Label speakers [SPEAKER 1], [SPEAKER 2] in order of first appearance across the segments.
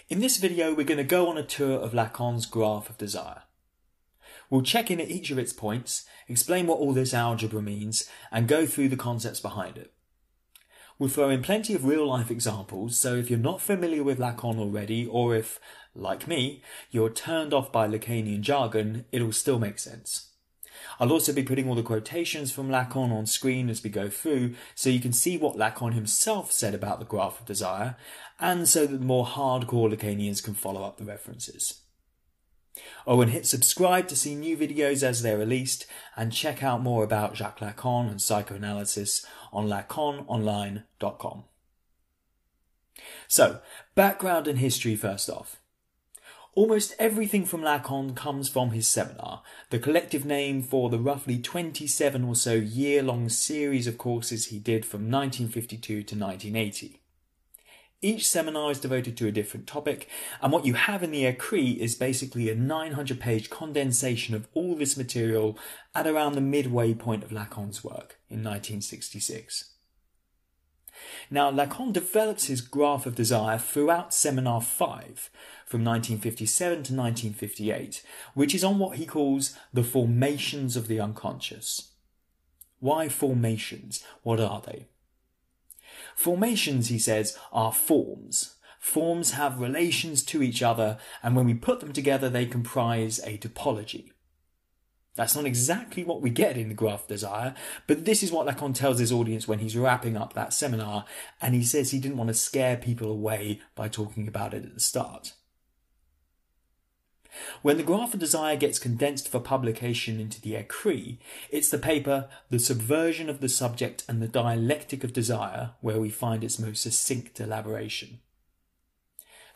[SPEAKER 1] In this video, we're going to go on a tour of Lacan's graph of desire. We'll check in at each of its points, explain what all this algebra means, and go through the concepts behind it. We'll throw in plenty of real-life examples, so if you're not familiar with Lacan already, or if, like me, you're turned off by Lacanian jargon, it'll still make sense. I'll also be putting all the quotations from Lacan on screen as we go through, so you can see what Lacan himself said about the graph of desire, and so that the more hardcore Lacanians can follow up the references. Oh, and hit subscribe to see new videos as they're released, and check out more about Jacques Lacan and psychoanalysis on Lacanonline.com. So, background and history first off. Almost everything from Lacan comes from his seminar, the collective name for the roughly 27 or so year-long series of courses he did from 1952 to 1980. Each seminar is devoted to a different topic, and what you have in the écrit is basically a 900-page condensation of all this material at around the midway point of Lacan's work in 1966. Now, Lacan develops his graph of desire throughout Seminar 5, from 1957 to 1958, which is on what he calls the formations of the unconscious. Why formations? What are they? Formations, he says, are forms. Forms have relations to each other, and when we put them together, they comprise a topology. That's not exactly what we get in the graph of desire, but this is what Lacan tells his audience when he's wrapping up that seminar, and he says he didn't want to scare people away by talking about it at the start. When the graph of desire gets condensed for publication into the écrit, it's the paper The Subversion of the Subject and the Dialectic of Desire where we find its most succinct elaboration.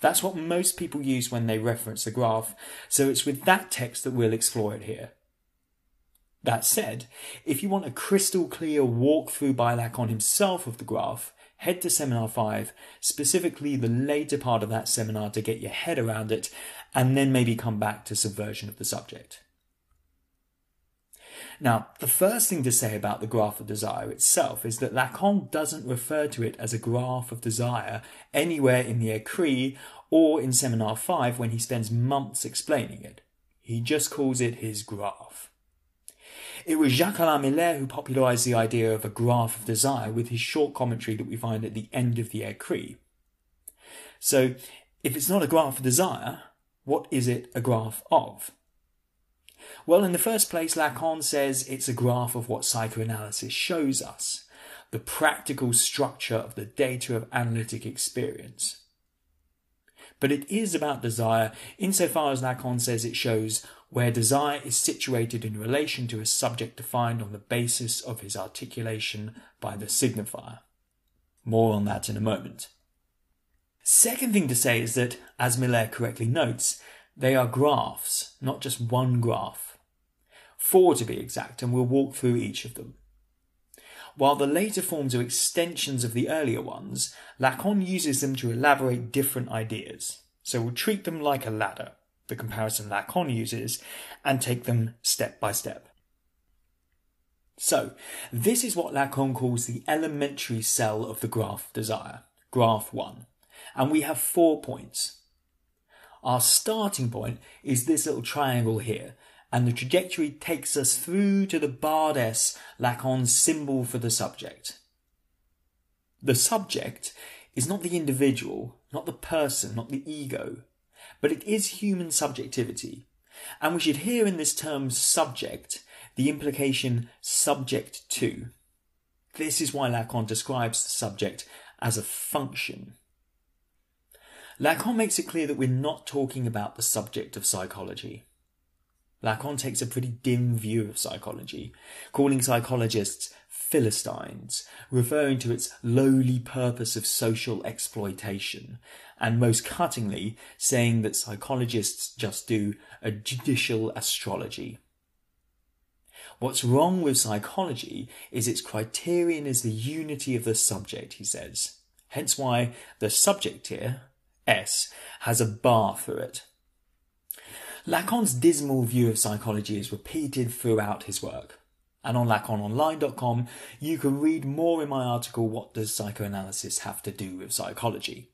[SPEAKER 1] That's what most people use when they reference the graph, so it's with that text that we'll explore it here. That said, if you want a crystal clear walkthrough by Lacan himself of the graph, head to Seminar 5, specifically the later part of that seminar to get your head around it, and then maybe come back to Subversion of the Subject. Now, the first thing to say about the graph of desire itself is that Lacan doesn't refer to it as a graph of desire anywhere in the écrit or in Seminar 5 when he spends months explaining it. He just calls it his graph. It was Jacques-Alain Miller who popularised the idea of a graph of desire with his short commentary that we find at the end of the écrit. So, if it's not a graph of desire, what is it a graph of? Well, in the first place, Lacan says it's a graph of what psychoanalysis shows us, the practical structure of the data of analytic experience. But it is about desire insofar as Lacan says it shows where desire is situated in relation to a subject defined on the basis of his articulation by the signifier. More on that in a moment. Second thing to say is that, as Miller correctly notes, they are graphs, not just one graph. 4 to be exact, and we'll walk through each of them. While the later forms are extensions of the earlier ones, Lacan uses them to elaborate different ideas. So we'll treat them like a ladder, the comparison Lacan uses, and take them step by step. So, this is what Lacan calls the elementary cell of the graph of desire, graph 1. And we have 4 points. Our starting point is this little triangle here, and the trajectory takes us through to the barred S, Lacan's symbol for the subject. The subject is not the individual, not the person, not the ego, but it is human subjectivity, and we should hear in this term subject the implication subject to. This is why Lacan describes the subject as a function. Lacan makes it clear that we're not talking about the subject of psychology. Lacan takes a pretty dim view of psychology, calling psychologists Philistines, referring to its lowly purpose of social exploitation, and most cuttingly saying that psychologists just do a judicial astrology. What's wrong with psychology is its criterion is the unity of the subject, he says. Hence why the subject here, S, has a bar through it. Lacan's dismal view of psychology is repeated throughout his work. And on Lacanonline.com, you can read more in my article, What Does Psychoanalysis Have to Do with Psychology?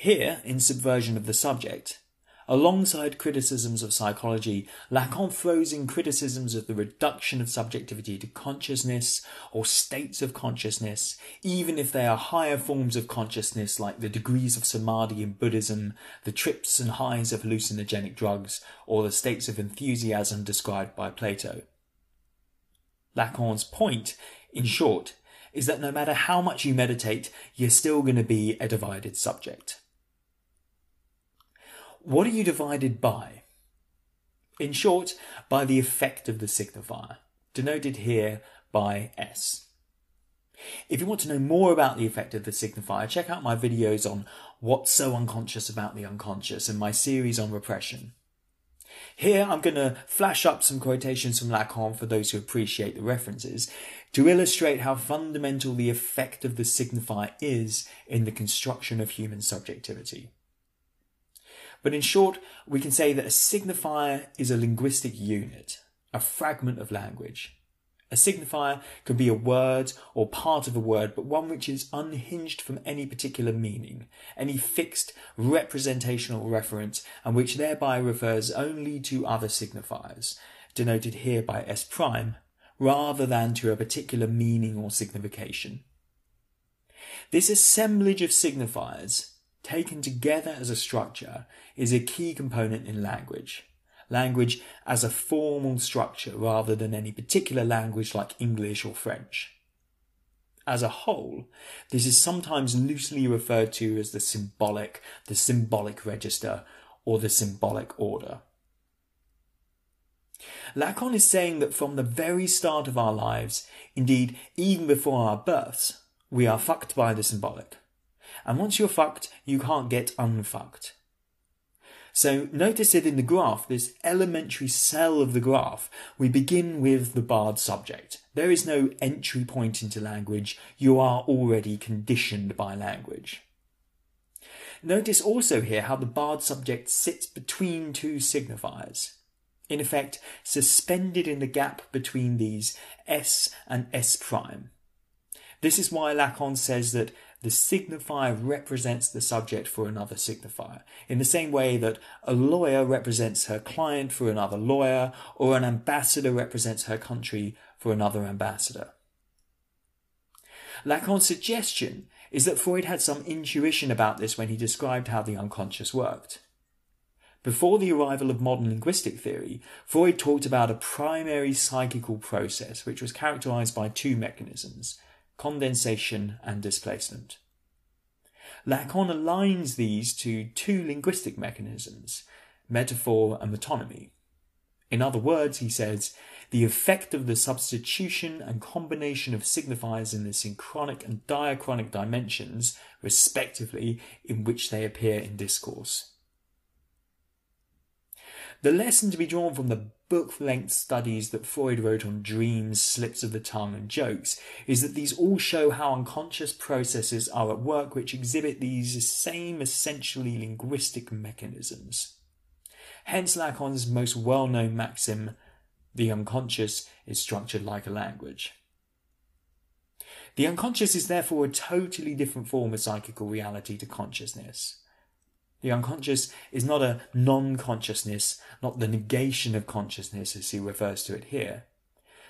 [SPEAKER 1] Here, in Subversion of the Subject, alongside criticisms of psychology, Lacan throws in criticisms of the reduction of subjectivity to consciousness or states of consciousness, even if they are higher forms of consciousness like the degrees of samadhi in Buddhism, the trips and highs of hallucinogenic drugs, or the states of enthusiasm described by Plato. Lacan's point, in short, is that no matter how much you meditate, you're still going to be a divided subject. What are you divided by? In short, by the effect of the signifier, denoted here by S. If you want to know more about the effect of the signifier, check out my videos on what's so unconscious about the unconscious and my series on repression. Here I'm going to flash up some quotations from Lacan for those who appreciate the references to illustrate how fundamental the effect of the signifier is in the construction of human subjectivity. But in short, we can say that a signifier is a linguistic unit, a fragment of language. A signifier can be a word or part of a word, but one which is unhinged from any particular meaning, any fixed representational reference, and which thereby refers only to other signifiers, denoted here by S', rather than to a particular meaning or signification. This assemblage of signifiers, taken together as a structure, is a key component in language. Language as a formal structure rather than any particular language like English or French. As a whole, this is sometimes loosely referred to as the symbolic register, or the symbolic order. Lacan is saying that from the very start of our lives, indeed even before our births, we are fucked by the symbolic. And once you're fucked, you can't get unfucked. So notice that in the graph, this elementary cell of the graph, we begin with the barred subject. There is no entry point into language. You are already conditioned by language. Notice also here how the barred subject sits between two signifiers, in effect suspended in the gap between these S and S'. This is why Lacan says that the signifier represents the subject for another signifier, in the same way that a lawyer represents her client for another lawyer, or an ambassador represents her country for another ambassador. Lacan's suggestion is that Freud had some intuition about this when he described how the unconscious worked. Before the arrival of modern linguistic theory, Freud talked about a primary psychical process which was characterized by two mechanisms: condensation and displacement. Lacan aligns these to two linguistic mechanisms, metaphor and metonymy. In other words, he says, the effect of the substitution and combination of signifiers in the synchronic and diachronic dimensions, respectively, in which they appear in discourse. The lesson to be drawn from the book-length studies that Freud wrote on dreams, slips of the tongue and jokes is that these all show how unconscious processes are at work which exhibit these same essentially linguistic mechanisms. Hence Lacan's most well-known maxim, the unconscious is structured like a language. The unconscious is therefore a totally different form of psychical reality to consciousness. The unconscious is not a non-consciousness, not the negation of consciousness as he refers to it here.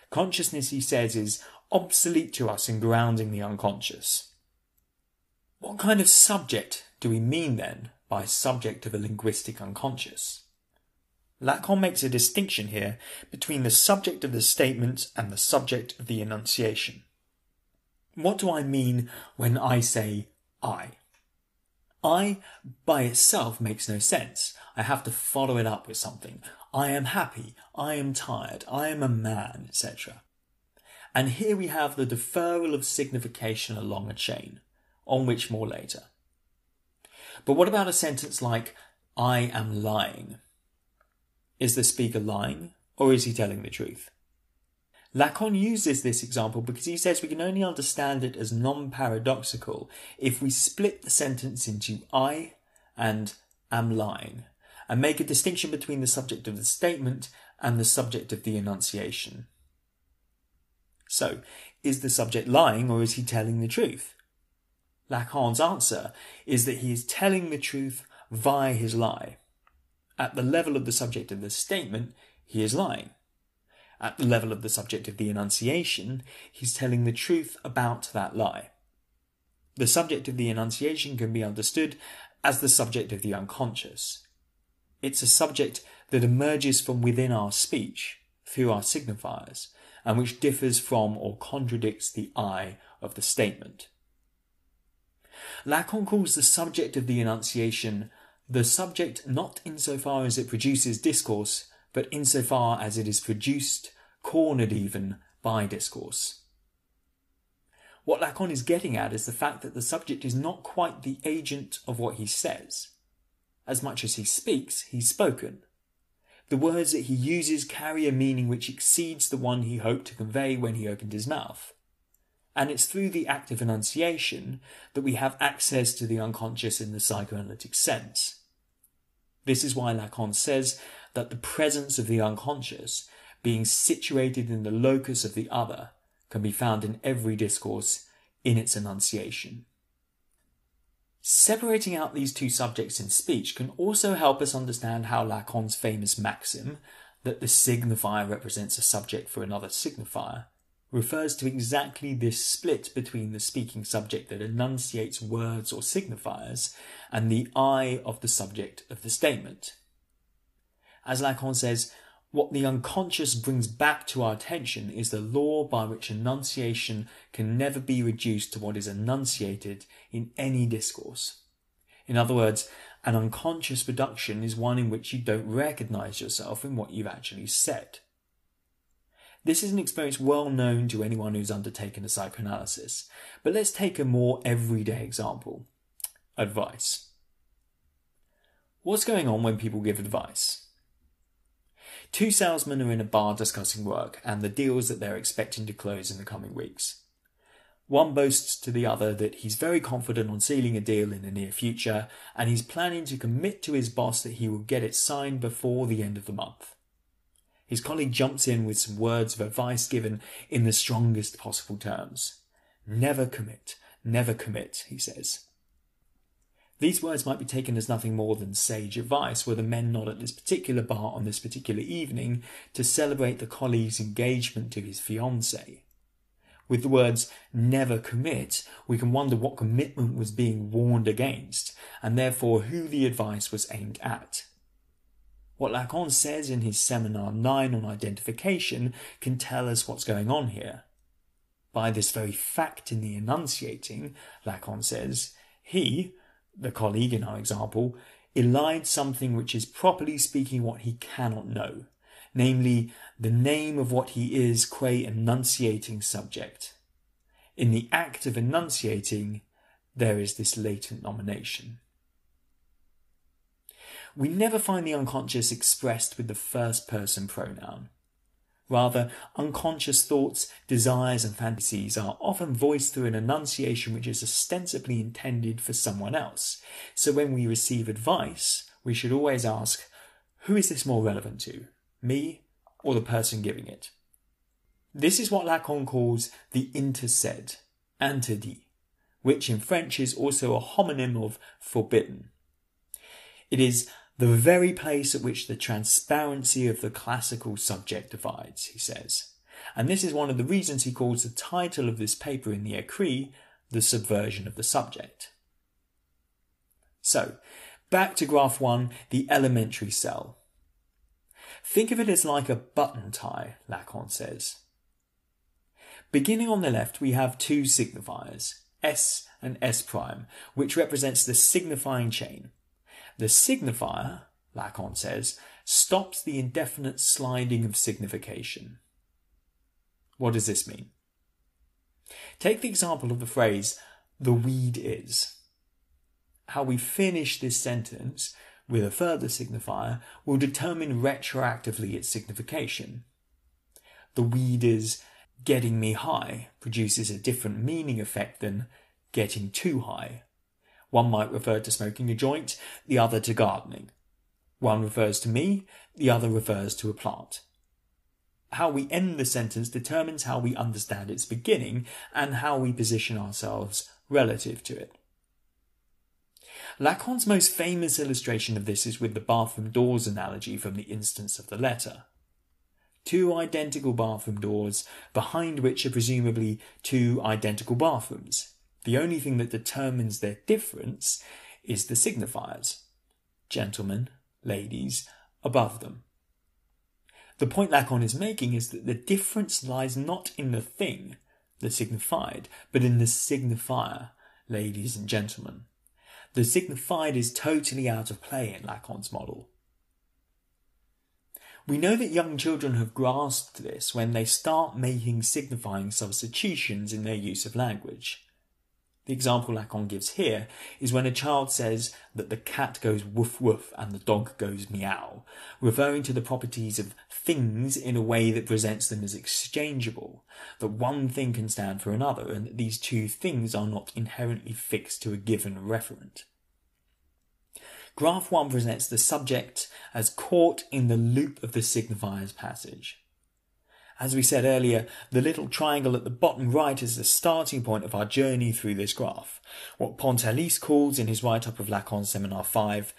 [SPEAKER 1] Consciousness, he says, is obsolete to us in grounding the unconscious. What kind of subject do we mean then by subject of a linguistic unconscious? Lacan makes a distinction here between the subject of the statement and the subject of the enunciation. What do I mean when I say I? I, by itself, makes no sense. I have to follow it up with something. I am happy, I am tired, I am a man, etc. And here we have the deferral of signification along a chain, on which more later. But what about a sentence like, I am lying? Is the speaker lying, or is he telling the truth? Lacan uses this example because he says we can only understand it as non-paradoxical if we split the sentence into I and am lying, and make a distinction between the subject of the statement and the subject of the enunciation. So, is the subject lying or is he telling the truth? Lacan's answer is that he is telling the truth via his lie. At the level of the subject of the statement, he is lying. At the level of the subject of the enunciation, he's telling the truth about that lie. The subject of the enunciation can be understood as the subject of the unconscious. It's a subject that emerges from within our speech, through our signifiers, and which differs from or contradicts the I of the statement. Lacan calls the subject of the enunciation the subject not insofar as it produces discourse, but insofar as it is produced, cornered even, by discourse. What Lacan is getting at is the fact that the subject is not quite the agent of what he says. As much as he speaks, he's spoken. The words that he uses carry a meaning which exceeds the one he hoped to convey when he opened his mouth. And it's through the act of enunciation that we have access to the unconscious in the psychoanalytic sense. This is why Lacan says that the presence of the unconscious, being situated in the locus of the other, can be found in every discourse in its enunciation. Separating out these two subjects in speech can also help us understand how Lacan's famous maxim, that the signifier represents a subject for another signifier, refers to exactly this split between the speaking subject that enunciates words or signifiers and the I of the subject of the statement. As Lacan says, what the unconscious brings back to our attention is the law by which enunciation can never be reduced to what is enunciated in any discourse. In other words, an unconscious production is one in which you don't recognise yourself in what you've actually said. This is an experience well known to anyone who's undertaken a psychoanalysis, but let's take a more everyday example. Advice. What's going on when people give advice? Two salesmen are in a bar discussing work and the deals that they're expecting to close in the coming weeks. One boasts to the other that he's very confident on sealing a deal in the near future, and he's planning to commit to his boss that he will get it signed before the end of the month. His colleague jumps in with some words of advice given in the strongest possible terms. Never commit, he says. These words might be taken as nothing more than sage advice were the men not at this particular bar on this particular evening to celebrate the colleague's engagement to his fiancée. With the words never commit, we can wonder what commitment was being warned against, and therefore who the advice was aimed at. What Lacan says in his Seminar 9 on identification can tell us what's going on here. By this very fact in the enunciating, Lacan says, he, the colleague in our example, elides something which is properly speaking what he cannot know, namely the name of what he is qua enunciating subject. In the act of enunciating, there is this latent nomination. We never find the unconscious expressed with the first person pronoun. Rather, unconscious thoughts, desires and fantasies are often voiced through an enunciation which is ostensibly intended for someone else. So when we receive advice, we should always ask, who is this more relevant to, me or the person giving it? This is what Lacan calls the intercede, interdit, which in French is also a homonym of forbidden. It is the very place at which the transparency of the classical subject divides, he says. And this is one of the reasons he calls the title of this paper in the Écrit the subversion of the subject. So, back to graph 1, the elementary cell. Think of it as like a button tie, Lacan says. Beginning on the left, we have two signifiers, S and S', which represents the signifying chain. The signifier, Lacan says, stops the indefinite sliding of signification. What does this mean? Take the example of the phrase, the weed is. How we finish this sentence with a further signifier will determine retroactively its signification. The weed is getting me high produces a different meaning effect than getting too high. One might refer to smoking a joint, the other to gardening. One refers to me, the other refers to a plant. How we end the sentence determines how we understand its beginning and how we position ourselves relative to it. Lacan's most famous illustration of this is with the bathroom doors analogy from the instance of the letter. Two identical bathroom doors, behind which are presumably two identical bathrooms. The only thing that determines their difference is the signifiers. Gentlemen, ladies, above them. The point Lacan is making is that the difference lies not in the thing, the signified, but in the signifier, ladies and gentlemen. The signified is totally out of play in Lacan's model. We know that young children have grasped this when they start making signifying substitutions in their use of language. The example Lacan gives here is when a child says that the cat goes woof woof and the dog goes meow, referring to the properties of things in a way that presents them as exchangeable, that one thing can stand for another, and that these two things are not inherently fixed to a given referent. Graph 1 presents the subject as caught in the loop of the signifier's passage. As we said earlier, the little triangle at the bottom right is the starting point of our journey through this graph, what Pontalis calls in his write-up of Lacan Seminar 5,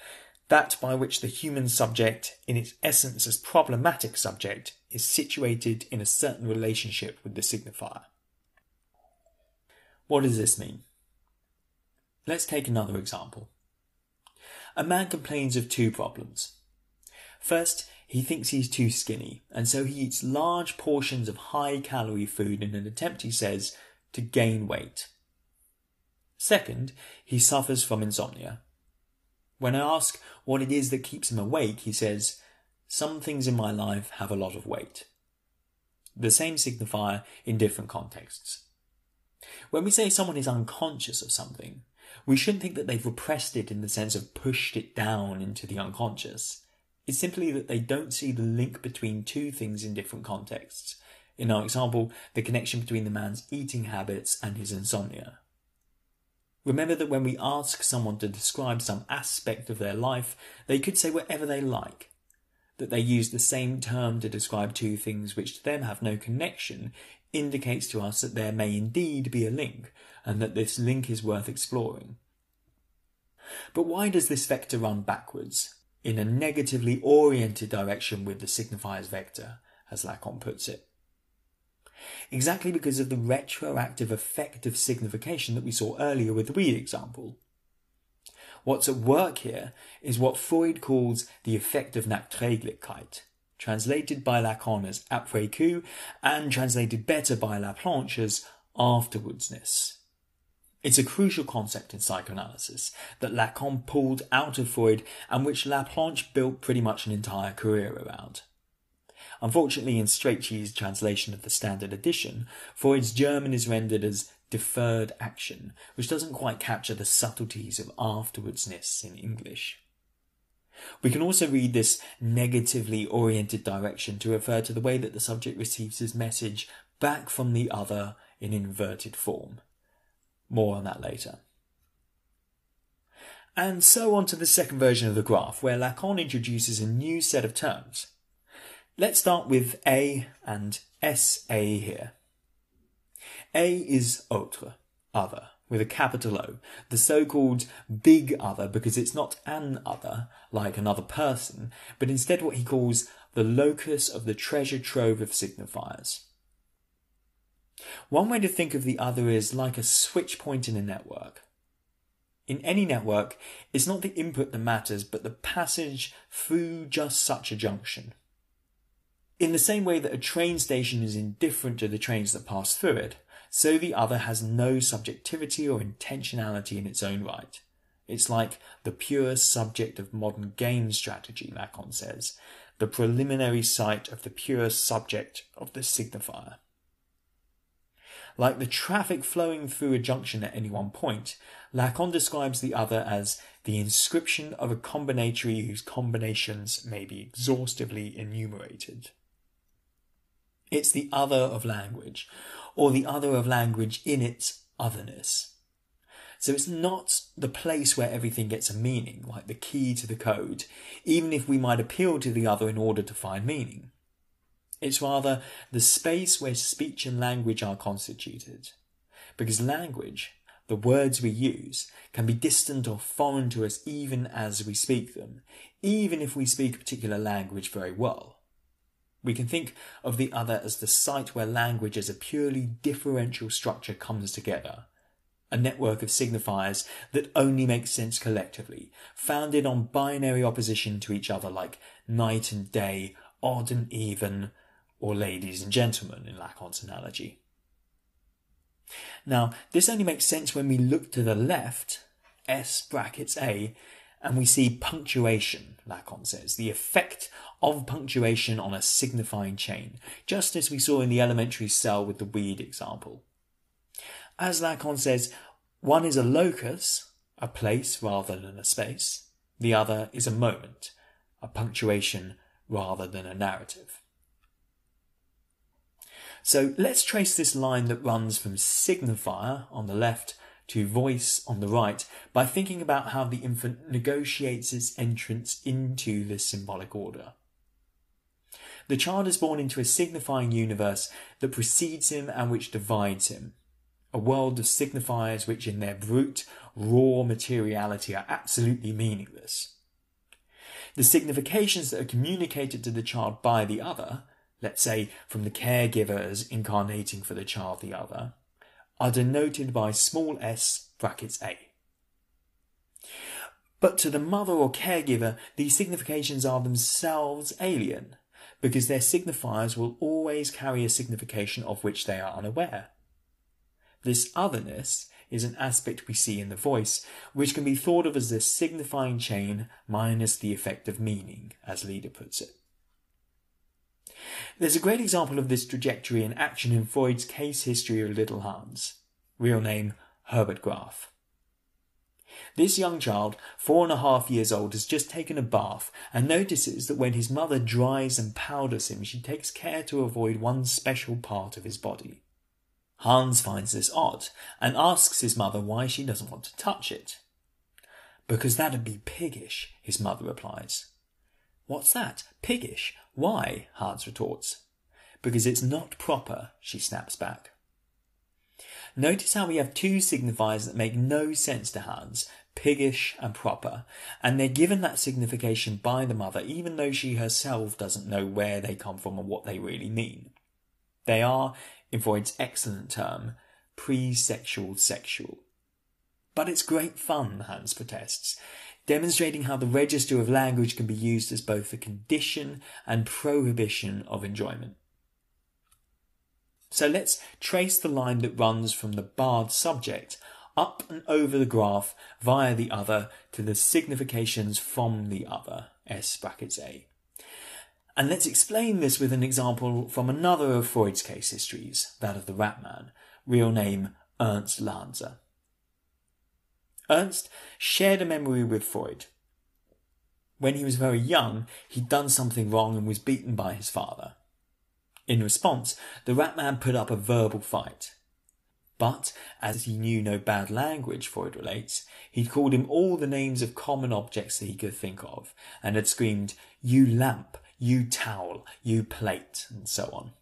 [SPEAKER 1] that by which the human subject, in its essence as problematic subject, is situated in a certain relationship with the signifier. What does this mean? Let's take another example. A man complains of two problems. First, he thinks he's too skinny, and so he eats large portions of high-calorie food in an attempt, he says, to gain weight. Second, he suffers from insomnia. When I ask what it is that keeps him awake, he says, "Some things in my life have a lot of weight." The same signifier in different contexts. When we say someone is unconscious of something, we shouldn't think that they've repressed it in the sense of pushed it down into the unconscious. It's simply that they don't see the link between two things in different contexts. In our example, the connection between the man's eating habits and his insomnia. Remember that when we ask someone to describe some aspect of their life, they could say whatever they like. That they use the same term to describe two things which to them have no connection indicates to us that there may indeed be a link, and that this link is worth exploring. But why does this vector run backwards, in a negatively oriented direction with the signifier's vector, as Lacan puts it? Exactly because of the retroactive effect of signification that we saw earlier with the weed example. What's at work here is what Freud calls the effect of Nachträglichkeit, translated by Lacan as après coup, and translated better by Laplanche as afterwardsness. It's a crucial concept in psychoanalysis that Lacan pulled out of Freud and which Laplanche built pretty much an entire career around. Unfortunately, in Strachey's translation of the Standard Edition, Freud's German is rendered as deferred action, which doesn't quite capture the subtleties of afterwardsness in English. We can also read this negatively oriented direction to refer to the way that the subject receives his message back from the other in inverted form. More on that later. And so on to the second version of the graph, where Lacan introduces a new set of terms. Let's start with A and SA here. A is autre, other, with a capital O, the so-called big other, because it's not an other, like another person, but instead what he calls the locus of the treasure trove of signifiers. One way to think of the other is like a switch point in a network. In any network, it's not the input that matters, but the passage through just such a junction. In the same way that a train station is indifferent to the trains that pass through it, so the other has no subjectivity or intentionality in its own right. It's like the pure subject of modern game strategy, Lacan says, the preliminary site of the pure subject of the signifier. Like the traffic flowing through a junction at any one point, Lacan describes the other as the inscription of a combinatory whose combinations may be exhaustively enumerated. It's the other of language, or the other of language in its otherness. So it's not the place where everything gets a meaning, like the key to the code, even if we might appeal to the other in order to find meaning. It's rather the space where speech and language are constituted, because language, the words we use, can be distant or foreign to us even as we speak them, even if we speak a particular language very well. We can think of the other as the site where language as a purely differential structure comes together, a network of signifiers that only make sense collectively, founded on binary opposition to each other like night and day, odd and even, or ladies and gentlemen in Lacan's analogy. Now, this only makes sense when we look to the left, S brackets A, and we see punctuation, Lacan says, the effect of punctuation on a signifying chain, just as we saw in the elementary cell with the weed example. As Lacan says, one is a locus, a place rather than a space. The other is a moment, a punctuation rather than a narrative. So let's trace this line that runs from signifier on the left to voice on the right by thinking about how the infant negotiates its entrance into this symbolic order. The child is born into a signifying universe that precedes him and which divides him, a world of signifiers which in their brute, raw materiality are absolutely meaningless. The significations that are communicated to the child by the other, let's say from the caregivers incarnating for the child the other, are denoted by small s brackets A. But to the mother or caregiver, these significations are themselves alien, because their signifiers will always carry a signification of which they are unaware. This otherness is an aspect we see in the voice, which can be thought of as the signifying chain minus the effect of meaning, as Lieder puts it. There's a great example of this trajectory in action in Freud's case history of little Hans, real name Herbert Graf. This young child, 4.5 years old, has just taken a bath and notices that when his mother dries and powders him, she takes care to avoid one special part of his body. Hans finds this odd and asks his mother why she doesn't want to touch it. Because that'd be piggish, his mother replies. What's that? Piggish? Why? Hans retorts. Because it's not proper, she snaps back. Notice how we have two signifiers that make no sense to Hans, piggish and proper, and they're given that signification by the mother even though she herself doesn't know where they come from and what they really mean. They are, in Freud's excellent term, pre-sexual sexual. But it's great fun, Hans protests, demonstrating how the register of language can be used as both a condition and prohibition of enjoyment. So let's trace the line that runs from the barred subject up and over the graph via the other to the significations from the other, S brackets A. And let's explain this with an example from another of Freud's case histories, that of the rat man, real name Ernst Lanzer. Ernst shared a memory with Freud. When he was very young, he'd done something wrong and was beaten by his father. In response, the rat man put up a verbal fight. But, as he knew no bad language, Freud relates, he'd called him all the names of common objects that he could think of, and had screamed, "You lamp, you towel, you plate," and so on.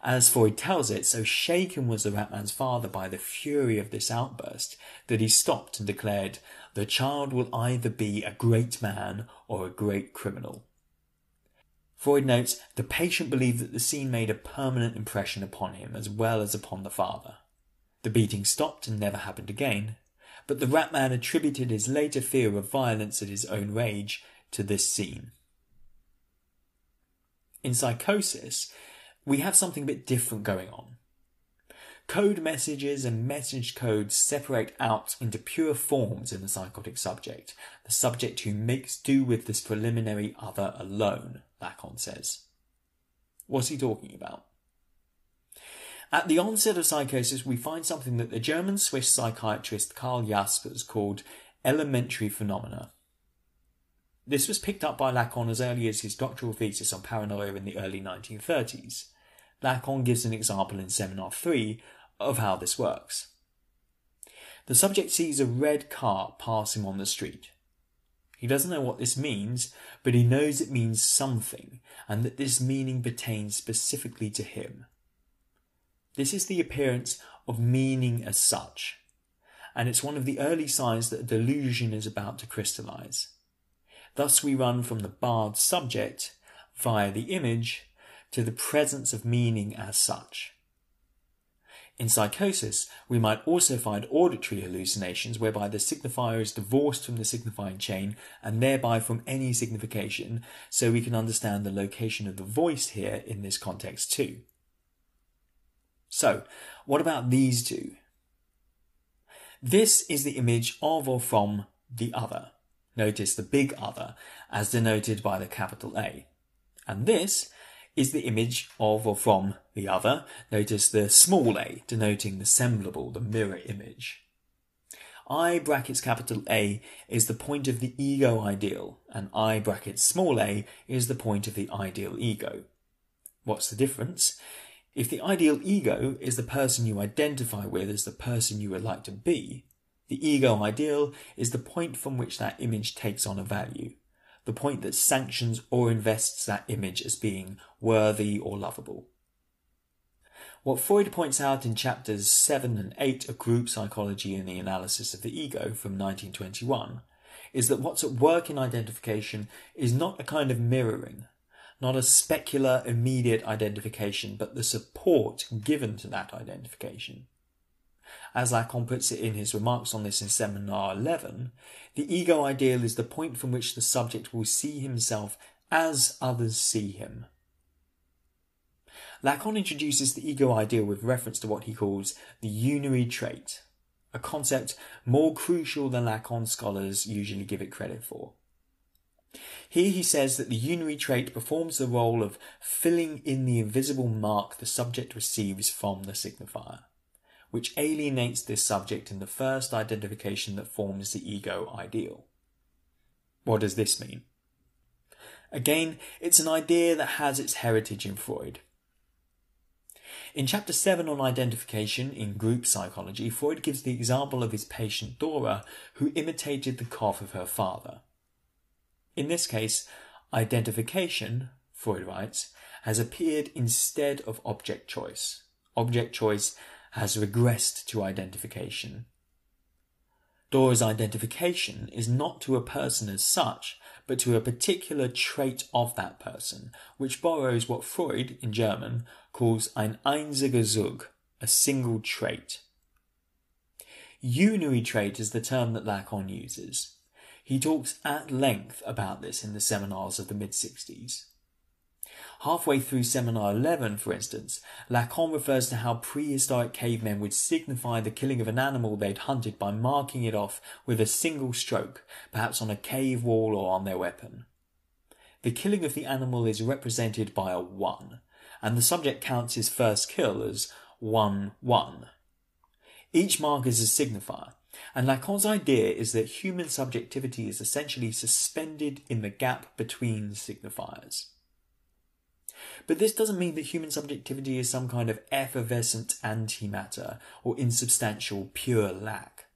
[SPEAKER 1] As Freud tells it, so shaken was the rat man's father by the fury of this outburst that he stopped and declared, "The child will either be a great man or a great criminal." Freud notes, the patient believed that the scene made a permanent impression upon him as well as upon the father. The beating stopped and never happened again, but the rat man attributed his later fear of violence at his own rage to this scene. In psychosis, we have something a bit different going on. Code messages and message codes separate out into pure forms in the psychotic subject, the subject who makes do with this preliminary other alone, Lacan says. What's he talking about? At the onset of psychosis, we find something that the German-Swiss psychiatrist Karl Jaspers called elementary phenomena. This was picked up by Lacan as early as his doctoral thesis on paranoia in the early 1930s. Lacan gives an example in Seminar 3 of how this works. The subject sees a red car pass him on the street. He doesn't know what this means, but he knows it means something, and that this meaning pertains specifically to him. This is the appearance of meaning as such, and it's one of the early signs that a delusion is about to crystallize. Thus we run from the barred subject via the image to the presence of meaning as such. In psychosis, we might also find auditory hallucinations whereby the signifier is divorced from the signifying chain and thereby from any signification, so we can understand the location of the voice here in this context too. So, what about these two? This is the image of or from the other. Notice the big other, as denoted by the capital A. And this is the image of or from the other. Notice the small a, denoting the semblable, the mirror image. I brackets capital A is the point of the ego ideal, and I brackets small a is the point of the ideal ego. What's the difference? If the ideal ego is the person you identify with as the person you would like to be, the ego ideal is the point from which that image takes on a value, the point that sanctions or invests that image as being worthy or lovable. What Freud points out in chapters 7 and 8 of Group Psychology and the Analysis of the Ego from 1921 is that what's at work in identification is not a kind of mirroring, not a specular immediate identification, but the support given to that identification. As Lacan puts it in his remarks on this in Seminar 11, the ego ideal is the point from which the subject will see himself as others see him. Lacan introduces the ego ideal with reference to what he calls the unary trait, a concept more crucial than Lacan scholars usually give it credit for. Here he says that the unary trait performs the role of filling in the invisible mark the subject receives from the signifier, which alienates this subject in the first identification that forms the ego ideal. What does this mean? Again, it's an idea that has its heritage in Freud. In chapter 7 on identification in group psychology, Freud gives the example of his patient Dora, who imitated the cough of her father. In this case, identification, Freud writes, has appeared instead of object choice. Object choice has regressed to identification. Dora's identification is not to a person as such, but to a particular trait of that person, which borrows what Freud, in German, calls ein einziger Zug, a single trait. Unary trait is the term that Lacan uses. He talks at length about this in the seminars of the mid-60s. Halfway through Seminar 11, for instance, Lacan refers to how prehistoric cavemen would signify the killing of an animal they'd hunted by marking it off with a single stroke, perhaps on a cave wall or on their weapon. The killing of the animal is represented by a 1, and the subject counts his first kill as 1-1. Each mark is a signifier, and Lacan's idea is that human subjectivity is essentially suspended in the gap between signifiers. But this doesn't mean that human subjectivity is some kind of effervescent antimatter or insubstantial pure lack.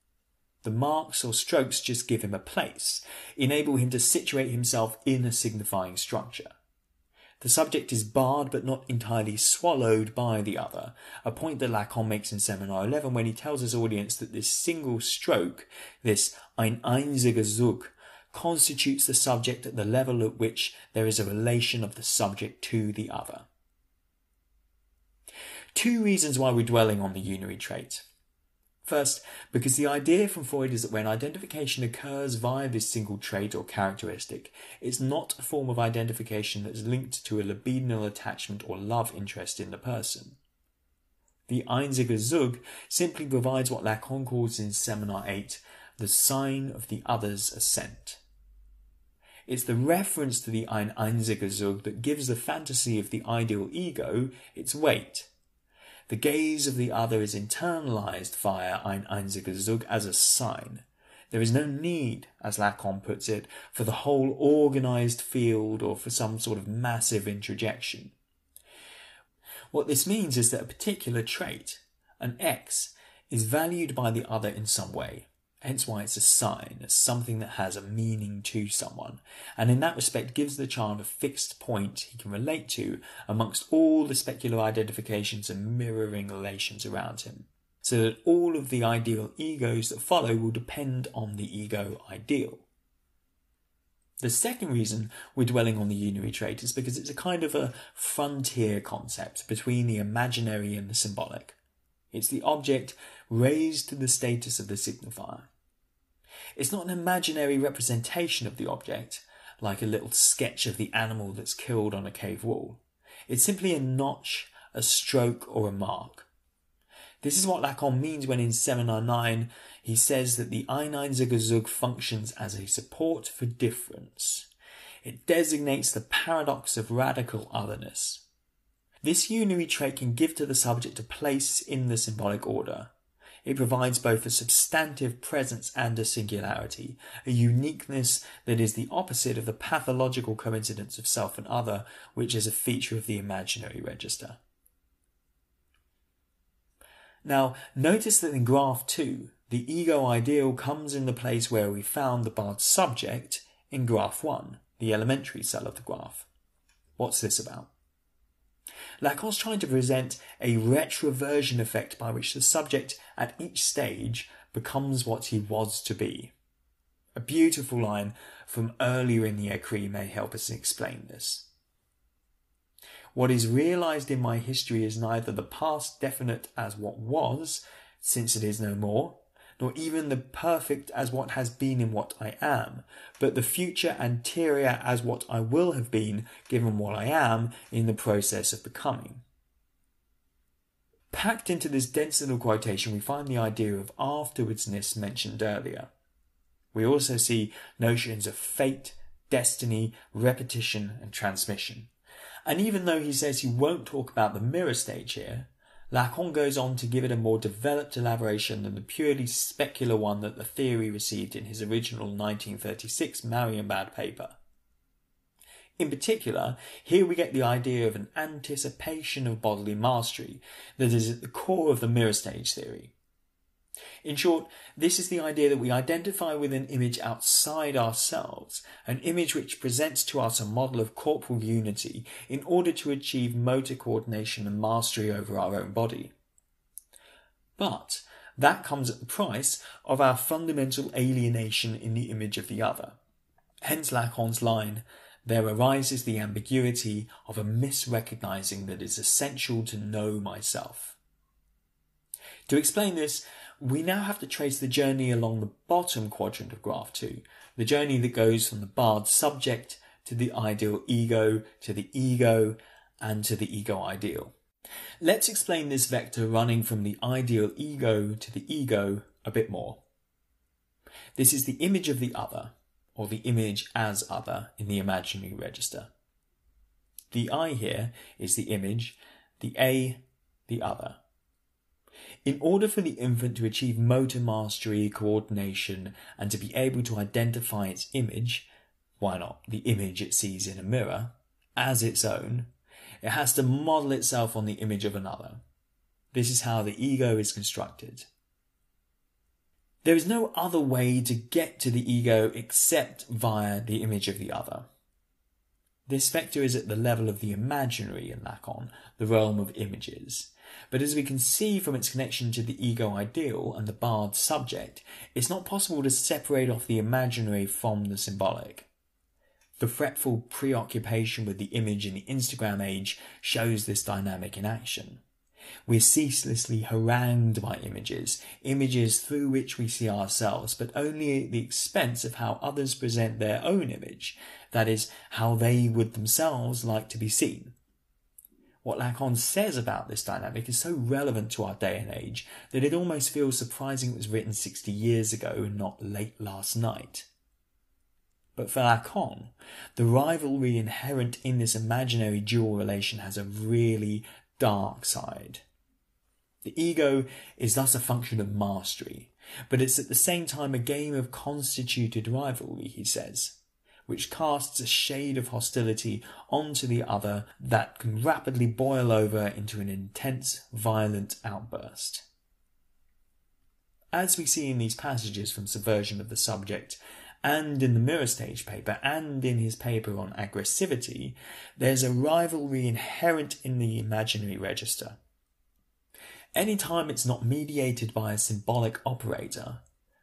[SPEAKER 1] The marks or strokes just give him a place, enable him to situate himself in a signifying structure. The subject is barred but not entirely swallowed by the other, a point that Lacan makes in Seminar 11 when he tells his audience that this single stroke, this ein einziger Zug, constitutes the subject at the level at which there is a relation of the subject to the other. Two reasons why we're dwelling on the unary trait. First, because the idea from Freud is that when identification occurs via this single trait or characteristic, it's not a form of identification that's linked to a libidinal attachment or love interest in the person. The einziger Zug simply provides what Lacan calls in Seminar 8 the sign of the other's assent. It's the reference to the ein einziger Zug that gives the fantasy of the ideal ego its weight. The gaze of the other is internalized via ein einziger Zug as a sign. There is no need, as Lacan puts it, for the whole organized field or for some sort of massive introjection. What this means is that a particular trait, an X, is valued by the other in some way. Hence why it's a sign, as something that has a meaning to someone, and in that respect gives the child a fixed point he can relate to amongst all the specular identifications and mirroring relations around him. so that all of the ideal egos that follow will depend on the ego ideal. The second reason we're dwelling on the unary trait is because it's a kind of a frontier concept between the imaginary and the symbolic. It's the object raised to the status of the signifier. It's not an imaginary representation of the object, like a little sketch of the animal that's killed on a cave wall. It's simply a notch, a stroke, or a mark. This is what Lacan means when in 799 he says that the Einheitszug functions as a support for difference. It designates the paradox of radical otherness. This unary trait can give to the subject a place in the symbolic order. It provides both a substantive presence and a singularity, a uniqueness that is the opposite of the pathological coincidence of self and other, which is a feature of the imaginary register. Now, notice that in graph 2, the ego ideal comes in the place where we found the barred subject in graph 1, the elementary cell of the graph. What's this about? Lacan's trying to present a retroversion effect by which the subject at each stage becomes what he was to be. A beautiful line from earlier in the Écrit may help us explain this. What is realised in my history is neither the past definite as what was, since it is no more, nor even the perfect as what has been in what I am, but the future anterior as what I will have been, given what I am, in the process of becoming. Packed into this dense little quotation, we find the idea of afterwardsness mentioned earlier. We also see notions of fate, destiny, repetition, and transmission. And even though he says he won't talk about the mirror stage here, Lacan goes on to give it a more developed elaboration than the purely specular one that the theory received in his original 1936 Marienbad paper. In particular, here we get the idea of an anticipation of bodily mastery that is at the core of the mirror stage theory. In short, this is the idea that we identify with an image outside ourselves, an image which presents to us a model of corporal unity in order to achieve motor coordination and mastery over our own body. But that comes at the price of our fundamental alienation in the image of the other. Hence Lacan's line, "There arises the ambiguity of a misrecognizing that is essential to know myself." To explain this, we now have to trace the journey along the bottom quadrant of graph 2, the journey that goes from the barred subject to the ideal ego, to the ego, and to the ego ideal. Let's explain this vector running from the ideal ego to the ego a bit more. This is the image of the other, or the image as other in the imaginary register. The I here is the image, the A, the other. In order for the infant to achieve motor mastery, coordination, and to be able to identify its image, why not the image it sees in a mirror, as its own, it has to model itself on the image of another. This is how the ego is constructed. There is no other way to get to the ego except via the image of the other. This vector is at the level of the imaginary in Lacan, the realm of images. But as we can see from its connection to the ego ideal and the barred subject, it's not possible to separate off the imaginary from the symbolic. The fretful preoccupation with the image in the Instagram age shows this dynamic in action. We're ceaselessly harangued by images through which we see ourselves, but only at the expense of how others present their own image, that is, how they would themselves like to be seen. What Lacan says about this dynamic is so relevant to our day and age that it almost feels surprising it was written 60 years ago and not late last night. But for Lacan, the rivalry inherent in this imaginary dual relation has a really dark side. The ego is thus a function of mastery, but it's at the same time a game of constituted rivalry, he says, which casts a shade of hostility onto the other that can rapidly boil over into an intense, violent outburst. As we see in these passages from Subversion of the Subject, and in the Mirror Stage paper, and in his paper on aggressivity, there's a rivalry inherent in the imaginary register. Anytime it's not mediated by a symbolic operator,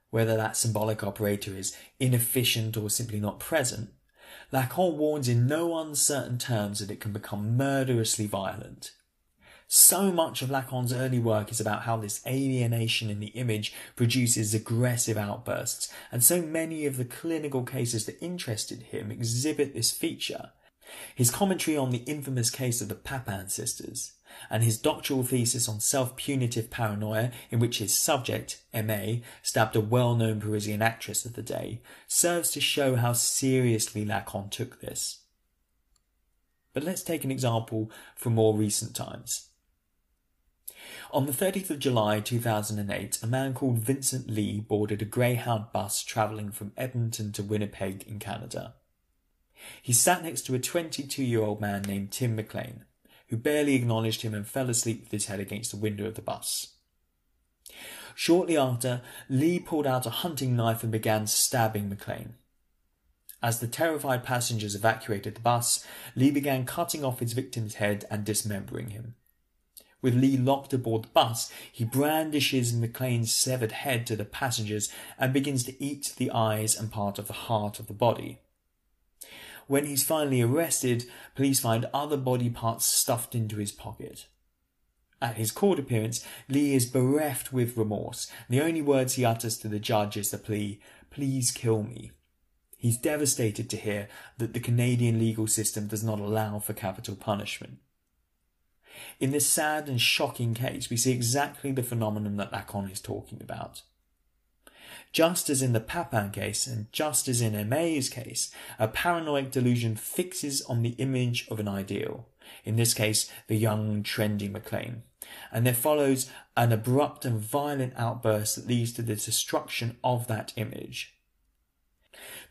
[SPEAKER 1] whether that symbolic operator is inefficient or simply not present, Lacan warns in no uncertain terms that it can become murderously violent. So much of Lacan's early work is about how this alienation in the image produces aggressive outbursts, and so many of the clinical cases that interested him exhibit this feature. His commentary on the infamous case of the Papin sisters, and his doctoral thesis on self-punitive paranoia, in which his subject, Aimée, stabbed a well-known Parisian actress of the day, serves to show how seriously Lacan took this. But let's take an example from more recent times. On the 30th of July 2008, a man called Vincent Lee boarded a Greyhound bus travelling from Edmonton to Winnipeg in Canada. He sat next to a 22-year-old man named Tim McLean, who barely acknowledged him and fell asleep with his head against the window of the bus. Shortly after, Lee pulled out a hunting knife and began stabbing McLean. As the terrified passengers evacuated the bus, Lee began cutting off his victim's head and dismembering him. With Lee locked aboard the bus, he brandishes McLean's severed head to the passengers and begins to eat the eyes and part of the heart of the body. When he's finally arrested, police find other body parts stuffed into his pocket. At his court appearance, Lee is bereft with remorse. The only words he utters to the judge is the plea, "Please kill me." He's devastated to hear that the Canadian legal system does not allow for capital punishment. In this sad and shocking case, we see exactly the phenomenon that Lacan is talking about. Just as in the Papin case, and just as in Aimé's case, a paranoid delusion fixes on the image of an ideal, in this case the young, trendy McLean, and there follows an abrupt and violent outburst that leads to the destruction of that image.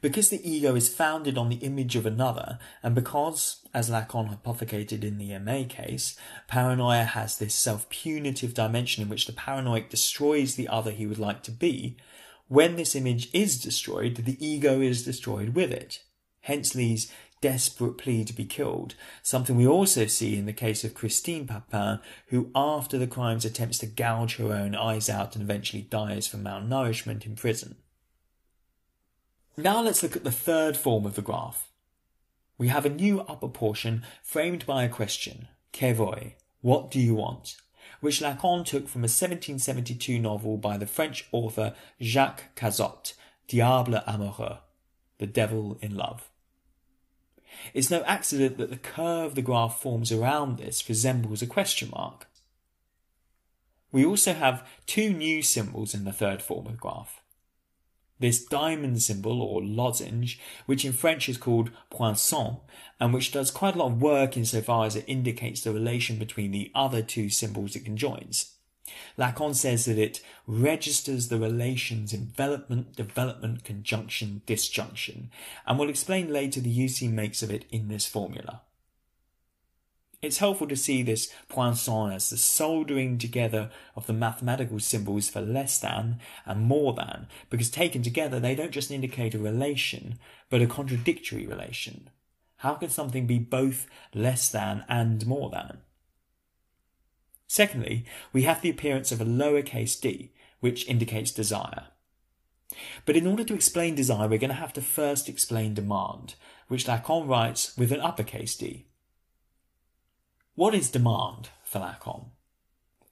[SPEAKER 1] Because the ego is founded on the image of another, and because, as Lacan hypothecated in the Aimée case, paranoia has this self-punitive dimension in which the paranoid destroys the other he would like to be, when this image is destroyed, the ego is destroyed with it. Hence Lee's desperate plea to be killed, something we also see in the case of Christine Papin, who after the crimes attempts to gouge her own eyes out and eventually dies from malnourishment in prison. Now let's look at the third form of the graph. We have a new upper portion framed by a question, que voulez, what do you want, which Lacan took from a 1772 novel by the French author Jacques Cazot, Diable amoureux, the devil in love. It's no accident that the curve the graph forms around this resembles a question mark. We also have two new symbols in the third form of the graph. This diamond symbol, or lozenge, which in French is called poinçon, and which does quite a lot of work insofar as it indicates the relation between the other two symbols it conjoins. Lacan says that it registers the relations envelopment, development, conjunction, disjunction, and will explain later the use he makes of it in this formula. It's helpful to see this poinçon as the soldering together of the mathematical symbols for less than and more than, because taken together they don't just indicate a relation, but a contradictory relation. How can something be both less than and more than? Secondly, we have the appearance of a lowercase d, which indicates desire. But in order to explain desire, we're going to have to first explain demand, which Lacan writes with an uppercase d. What is demand for Lacan?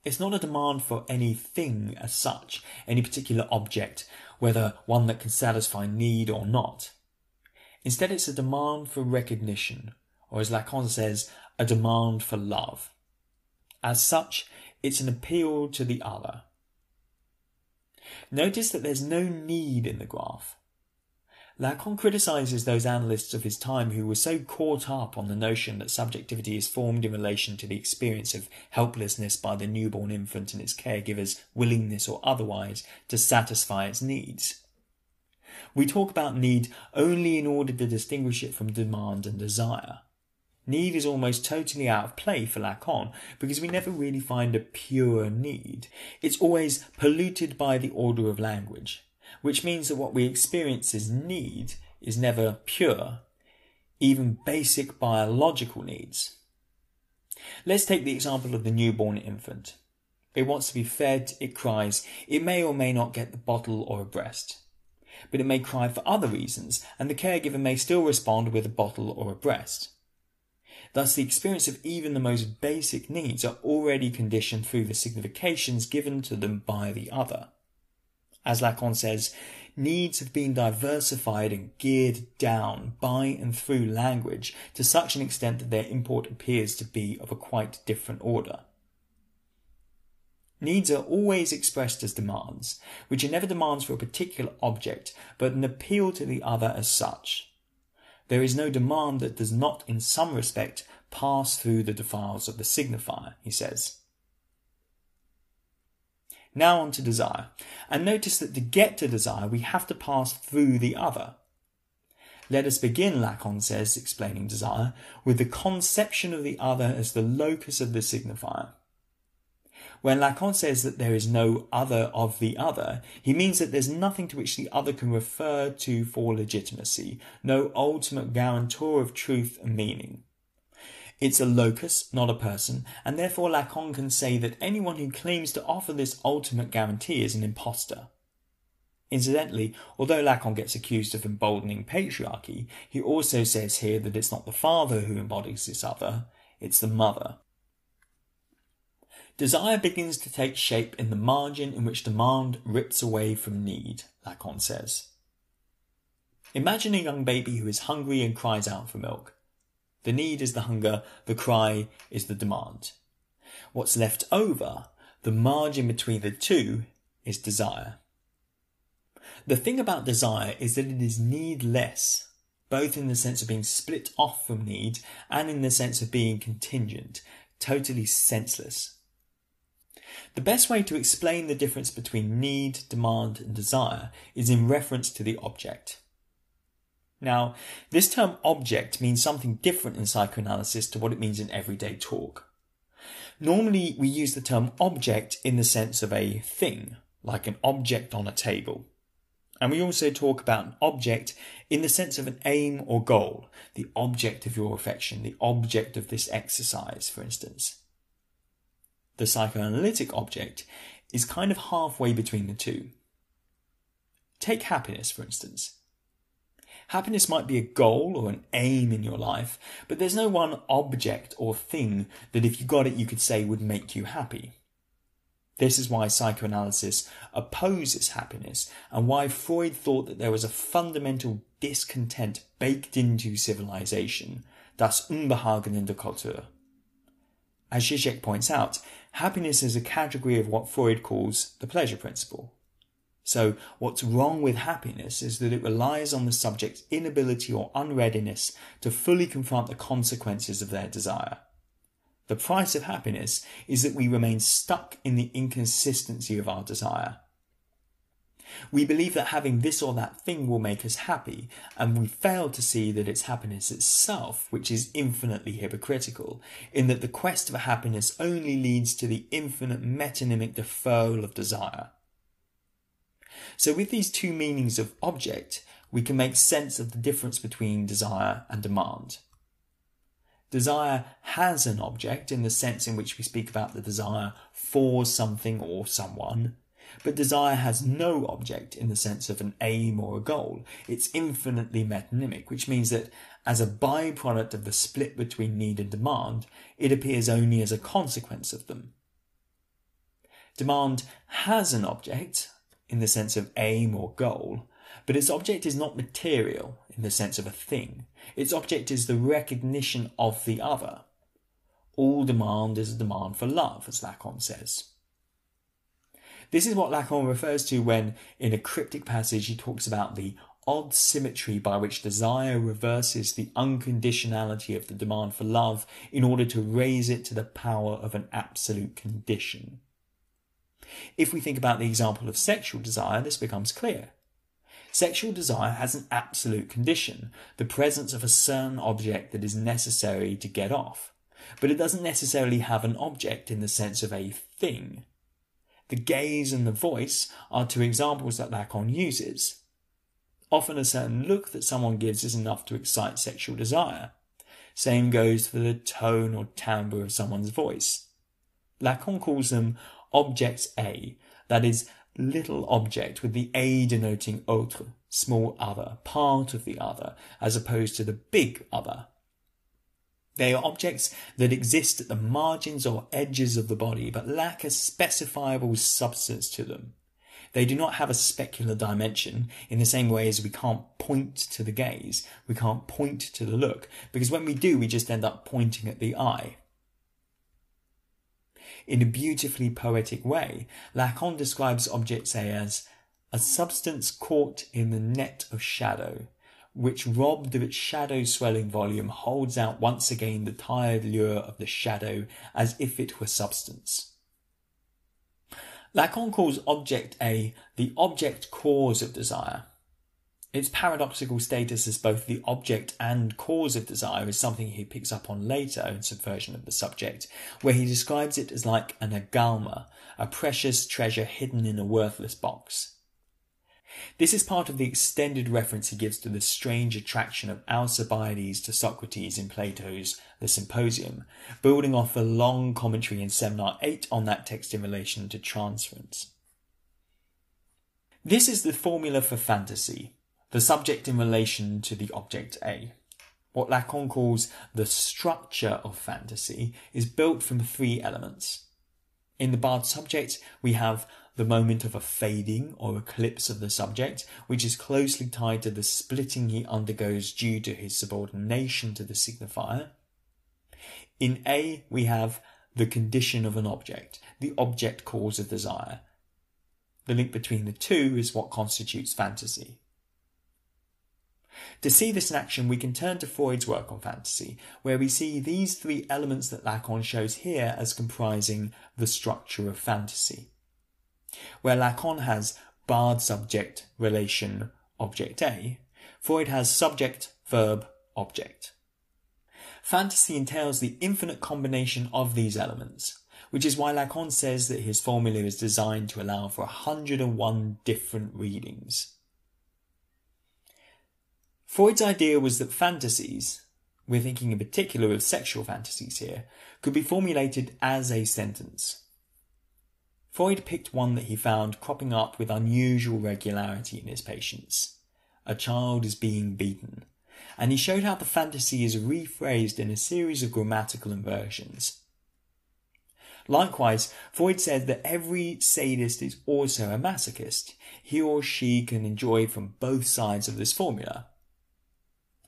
[SPEAKER 1] It's not a demand for anything as such, any particular object, whether one that can satisfy need or not. Instead, it's a demand for recognition, or as Lacan says, a demand for love. As such, it's an appeal to the other. Notice that there's no need in the graph. Lacan criticises those analysts of his time who were so caught up on the notion that subjectivity is formed in relation to the experience of helplessness by the newborn infant and its caregiver's willingness or otherwise to satisfy its needs. We talk about need only in order to distinguish it from demand and desire. Need is almost totally out of play for Lacan because we never really find a pure need. It's always polluted by the order of language, which means that what we experience as need is never pure, even basic biological needs. Let's take the example of the newborn infant. It wants to be fed, it cries, it may or may not get the bottle or a breast. But it may cry for other reasons, and the caregiver may still respond with a bottle or a breast. Thus, the experience of even the most basic needs are already conditioned through the significations given to them by the other. As Lacan says, needs have been diversified and geared down by and through language to such an extent that their import appears to be of a quite different order. Needs are always expressed as demands, which are never demands for a particular object, but an appeal to the other as such. There is no demand that does not, in some respect, pass through the defiles of the signifier, he says. Now on to desire, and notice that to get to desire we have to pass through the other. Let us begin, Lacan says, explaining desire, with the conception of the other as the locus of the signifier. When Lacan says that there is no other of the other, he means that there's nothing to which the other can refer to for legitimacy, no ultimate guarantor of truth and meaning. It's a locus, not a person, and therefore Lacan can say that anyone who claims to offer this ultimate guarantee is an impostor. Incidentally, although Lacan gets accused of emboldening patriarchy, he also says here that it's not the father who embodies this other, it's the mother. Desire begins to take shape in the margin in which demand rips away from need, Lacan says. Imagine a young baby who is hungry and cries out for milk. The need is the hunger, the cry is the demand. What's left over, the margin between the two, is desire. The thing about desire is that it is needless, both in the sense of being split off from need and in the sense of being contingent, totally senseless. The best way to explain the difference between need, demand and desire is in reference to the object. Now, this term object means something different in psychoanalysis to what it means in everyday talk. Normally, we use the term object in the sense of a thing, like an object on a table. And we also talk about an object in the sense of an aim or goal, the object of your affection, the object of this exercise, for instance. The psychoanalytic object is kind of halfway between the two. Take happiness, for instance. Happiness might be a goal or an aim in your life, but there's no one object or thing that if you got it you could say would make you happy. This is why psychoanalysis opposes happiness and why Freud thought that there was a fundamental discontent baked into civilization, das Unbehagen in der Kultur. As Zizek points out, happiness is a category of what Freud calls the pleasure principle. So what's wrong with happiness is that it relies on the subject's inability or unreadiness to fully confront the consequences of their desire. The price of happiness is that we remain stuck in the inconsistency of our desire. We believe that having this or that thing will make us happy, and we fail to see that it's happiness itself which is infinitely hypocritical, in that the quest for happiness only leads to the infinite metonymic deferral of desire. So with these two meanings of object, we can make sense of the difference between desire and demand. Desire has an object in the sense in which we speak about the desire for something or someone, but desire has no object in the sense of an aim or a goal. It's infinitely metonymic, which means that as a byproduct of the split between need and demand, it appears only as a consequence of them. Demand has an object in the sense of aim or goal, but its object is not material in the sense of a thing. Its object is the recognition of the other. All demand is a demand for love, as Lacan says. This is what Lacan refers to when, in a cryptic passage, he talks about the odd symmetry by which desire reverses the unconditionality of the demand for love in order to raise it to the power of an absolute condition. If we think about the example of sexual desire, this becomes clear. Sexual desire has an absolute condition, the presence of a certain object that is necessary to get off, but it doesn't necessarily have an object in the sense of a thing. The gaze and the voice are two examples that Lacan uses. Often a certain look that someone gives is enough to excite sexual desire. Same goes for the tone or timbre of someone's voice. Lacan calls them object A, that is, little object with the A denoting autre, small other, part of the other, as opposed to the big other. They are objects that exist at the margins or edges of the body, but lack a specifiable substance to them. They do not have a specular dimension in the same way as we can't point to the gaze, we can't point to the look, because when we do, we just end up pointing at the eye. In a beautifully poetic way, Lacan describes object A as a substance caught in the net of shadow, which, robbed of its shadow-swelling volume, holds out once again the tired lure of the shadow as if it were substance. Lacan calls object A the object cause of desire. Its paradoxical status as both the object and cause of desire is something he picks up on later in Subversion of the Subject, where he describes it as like an agalma, a precious treasure hidden in a worthless box. This is part of the extended reference he gives to the strange attraction of Alcibiades to Socrates in Plato's The Symposium, building off a long commentary in Seminar 8 on that text in relation to transference. This is the formula for fantasy, the subject in relation to the object A. What Lacan calls the structure of fantasy is built from 3 elements. In the barred subject, we have the moment of a fading or eclipse of the subject, which is closely tied to the splitting he undergoes due to his subordination to the signifier. In A, we have the condition of an object, the object cause of desire. The link between the two is what constitutes fantasy. To see this in action, we can turn to Freud's work on fantasy, where we see these 3 elements that Lacan shows here as comprising the structure of fantasy. Where Lacan has barred subject, relation, object A, Freud has subject, verb, object. Fantasy entails the infinite combination of these elements, which is why Lacan says that his formula is designed to allow for 101 different readings. Freud's idea was that fantasies, we're thinking in particular of sexual fantasies here, could be formulated as a sentence. Freud picked one that he found cropping up with unusual regularity in his patients. A child is being beaten, and he showed how the fantasy is rephrased in a series of grammatical inversions. Likewise, Freud said that every sadist is also a masochist. He or she can enjoy from both sides of this formula.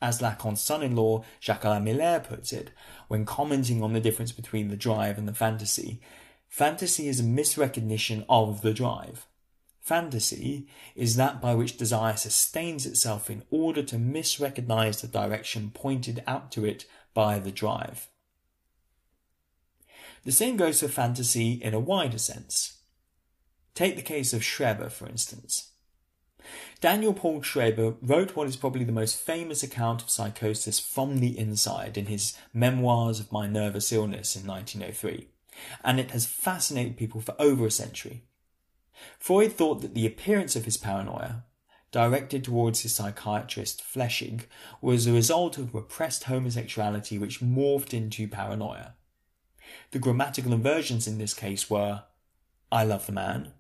[SPEAKER 1] As Lacan's son-in-law, Jacques-Alain Miller, puts it, when commenting on the difference between the drive and the fantasy, fantasy is a misrecognition of the drive. Fantasy is that by which desire sustains itself in order to misrecognize the direction pointed out to it by the drive. The same goes for fantasy in a wider sense. Take the case of Schreber, for instance. Daniel Paul Schreber wrote what is probably the most famous account of psychosis from the inside in his Memoirs of My Nervous Illness in 1903, and it has fascinated people for over a century. Freud thought that the appearance of his paranoia, directed towards his psychiatrist Flechsig, was a result of repressed homosexuality which morphed into paranoia. The grammatical inversions in this case were, I love the man,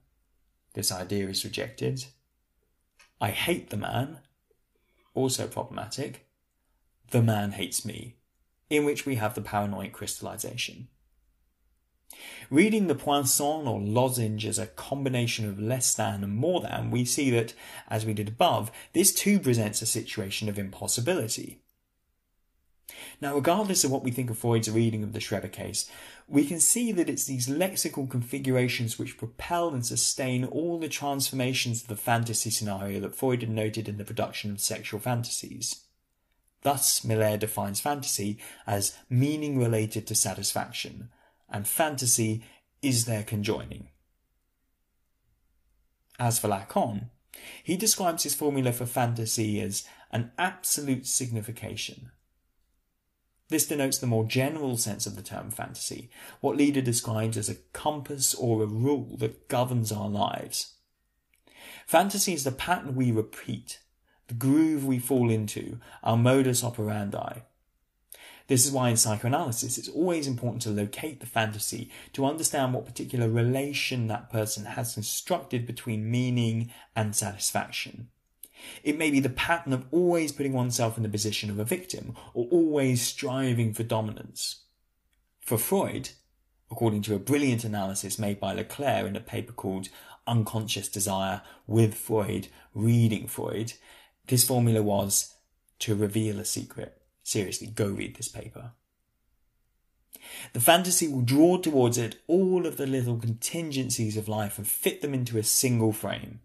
[SPEAKER 1] this idea is rejected. I hate the man, also problematic. The man hates me, in which we have the paranoid crystallization. Reading the Poinçon or lozenge as a combination of less than and more than, we see that, as we did above, this too presents a situation of impossibility. Now, regardless of what we think of Freud's reading of the Schreber case, we can see that it's these lexical configurations which propel and sustain all the transformations of the fantasy scenario that Freud had noted in the production of sexual fantasies. Thus, Miller defines fantasy as meaning related to satisfaction, and fantasy is their conjoining. As for Lacan, he describes his formula for fantasy as an absolute signification. This denotes the more general sense of the term fantasy, what Lieder describes as a compass or a rule that governs our lives. Fantasy is the pattern we repeat, the groove we fall into, our modus operandi. This is why in psychoanalysis it's always important to locate the fantasy to understand what particular relation that person has constructed between meaning and satisfaction. It may be the pattern of always putting oneself in the position of a victim or always striving for dominance. For Freud, according to a brilliant analysis made by Leclerc in a paper called Unconscious Desire with Freud, Reading Freud, this formula was to reveal a secret. Seriously, go read this paper. The fantasy will draw towards it all of the little contingencies of life and fit them into a single frame.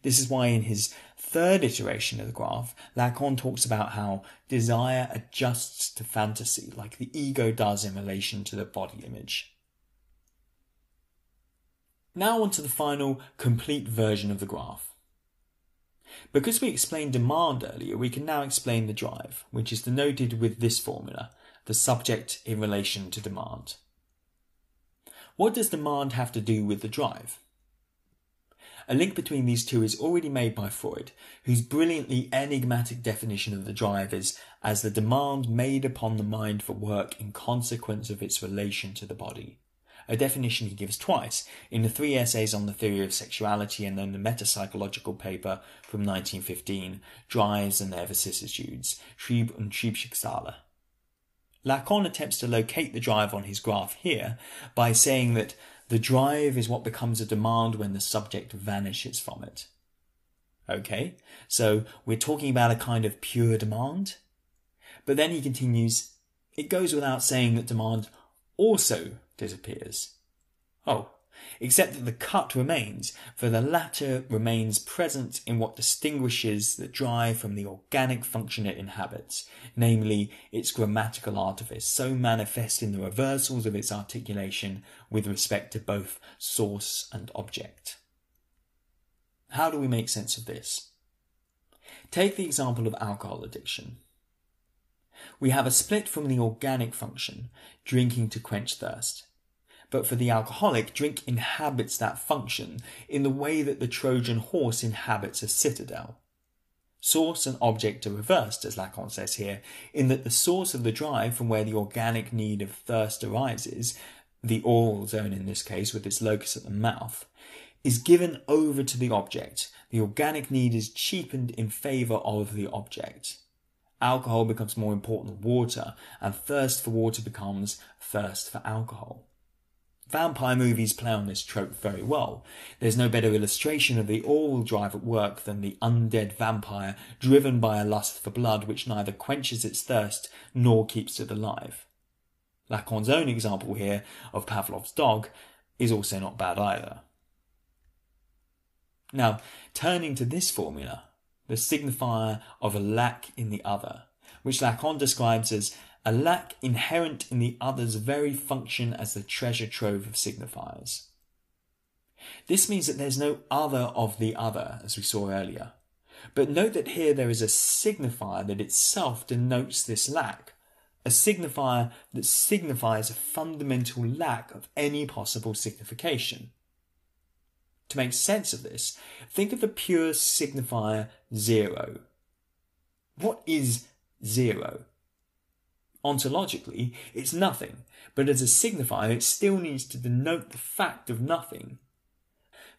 [SPEAKER 1] This is why in his third iteration of the graph, Lacan talks about how desire adjusts to fantasy like the ego does in relation to the body image. Now on to the final complete version of the graph. Because we explained demand earlier, we can now explain the drive, which is denoted with this formula, the subject in relation to demand. What does demand have to do with the drive? A link between these two is already made by Freud, whose brilliantly enigmatic definition of the drive is as the demand made upon the mind for work in consequence of its relation to the body. A definition he gives twice, in the 3 essays on the theory of sexuality and then the metapsychological paper from 1915, Drives and Their Vicissitudes, Trieb und Triebschicksale. Lacan attempts to locate the drive on his graph here by saying that the drive is what becomes a demand when the subject vanishes from it. Okay, so we're talking about a kind of pure demand? But then he continues, it goes without saying that demand also disappears. Oh, except that the cut remains, for the latter remains present in what distinguishes the drive from the organic function it inhabits, namely its grammatical artifice, so manifest in the reversals of its articulation with respect to both source and object. How do we make sense of this? Take the example of alcohol addiction. We have a split from the organic function, drinking to quench thirst. But for the alcoholic, drink inhabits that function in the way that the Trojan horse inhabits a citadel. Source and object are reversed, as Lacan says here, in that the source of the drive from where the organic need of thirst arises, the oral zone in this case with its locus at the mouth, is given over to the object. The organic need is cheapened in favour of the object. Alcohol becomes more important than water, and thirst for water becomes thirst for alcohol. Vampire movies play on this trope very well. There's no better illustration of the oral drive at work than the undead vampire driven by a lust for blood which neither quenches its thirst nor keeps it alive. Lacan's own example here of Pavlov's dog is also not bad either. Now, turning to this formula, the signifier of a lack in the other, which Lacan describes as a lack inherent in the other's very function as the treasure trove of signifiers. This means that there's no other of the other, as we saw earlier. But note that here there is a signifier that itself denotes this lack, a signifier that signifies a fundamental lack of any possible signification. To make sense of this, think of the pure signifier 0. What is 0? Ontologically, it's nothing, but as a signifier it still needs to denote the fact of nothing.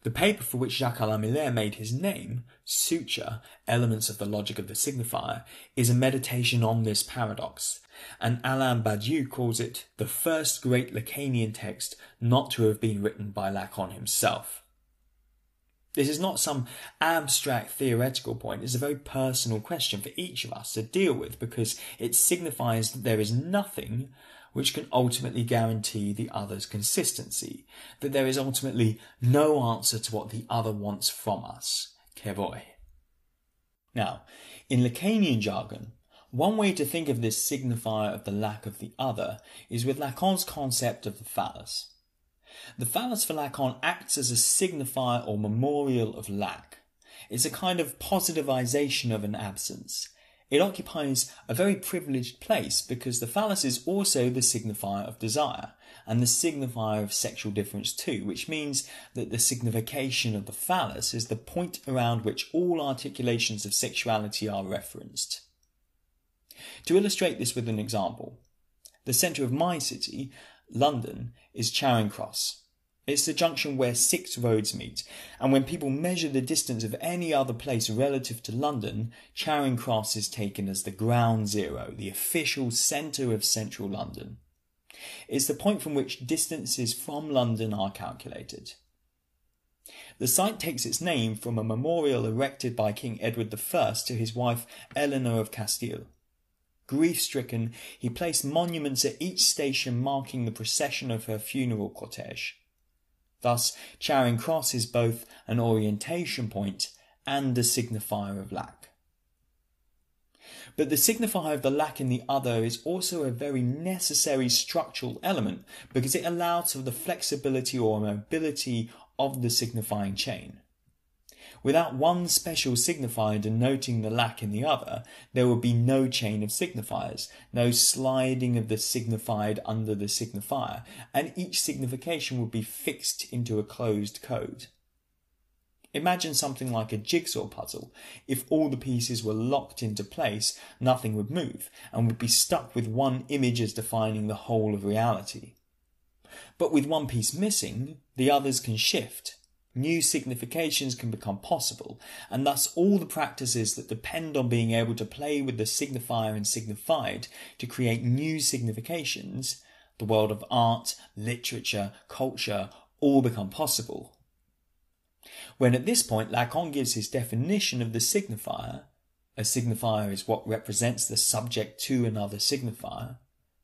[SPEAKER 1] The paper for which Jacques-Alain Miller made his name, Suture, Elements of the Logic of the Signifier, is a meditation on this paradox, and Alain Badiou calls it the first great Lacanian text not to have been written by Lacan himself. This is not some abstract theoretical point, it's a very personal question for each of us to deal with because it signifies that there is nothing which can ultimately guarantee the other's consistency, that there is ultimately no answer to what the other wants from us. Que voi. Now, in Lacanian jargon, one way to think of this signifier of the lack of the other is with Lacan's concept of the phallus. The phallus for Lacan acts as a signifier or memorial of lack. It's a kind of positivization of an absence. It occupies a very privileged place because the phallus is also the signifier of desire and the signifier of sexual difference too, which means that the signification of the phallus is the point around which all articulations of sexuality are referenced. To illustrate this with an example, the centre of my city, London, is Charing Cross. It's the junction where 6 roads meet, and when people measure the distance of any other place relative to London, Charing Cross is taken as the ground zero, the official centre of central London. It's the point from which distances from London are calculated. The site takes its name from a memorial erected by King Edward I to his wife Eleanor of Castile. Grief-stricken, he placed monuments at each station marking the procession of her funeral cortege. Thus, Charing Cross is both an orientation point and a signifier of lack. But the signifier of the lack in the other is also a very necessary structural element because it allows for the flexibility or mobility of the signifying chain. Without one special signifier denoting the lack in the other, there would be no chain of signifiers, no sliding of the signified under the signifier, and each signification would be fixed into a closed code. Imagine something like a jigsaw puzzle. If all the pieces were locked into place, nothing would move, and would be stuck with one image as defining the whole of reality. But with one piece missing, the others can shift. New significations can become possible, and thus all the practices that depend on being able to play with the signifier and signified to create new significations, the world of art, literature, culture, all become possible. When at this point Lacan gives his definition of the signifier, a signifier is what represents the subject to another signifier,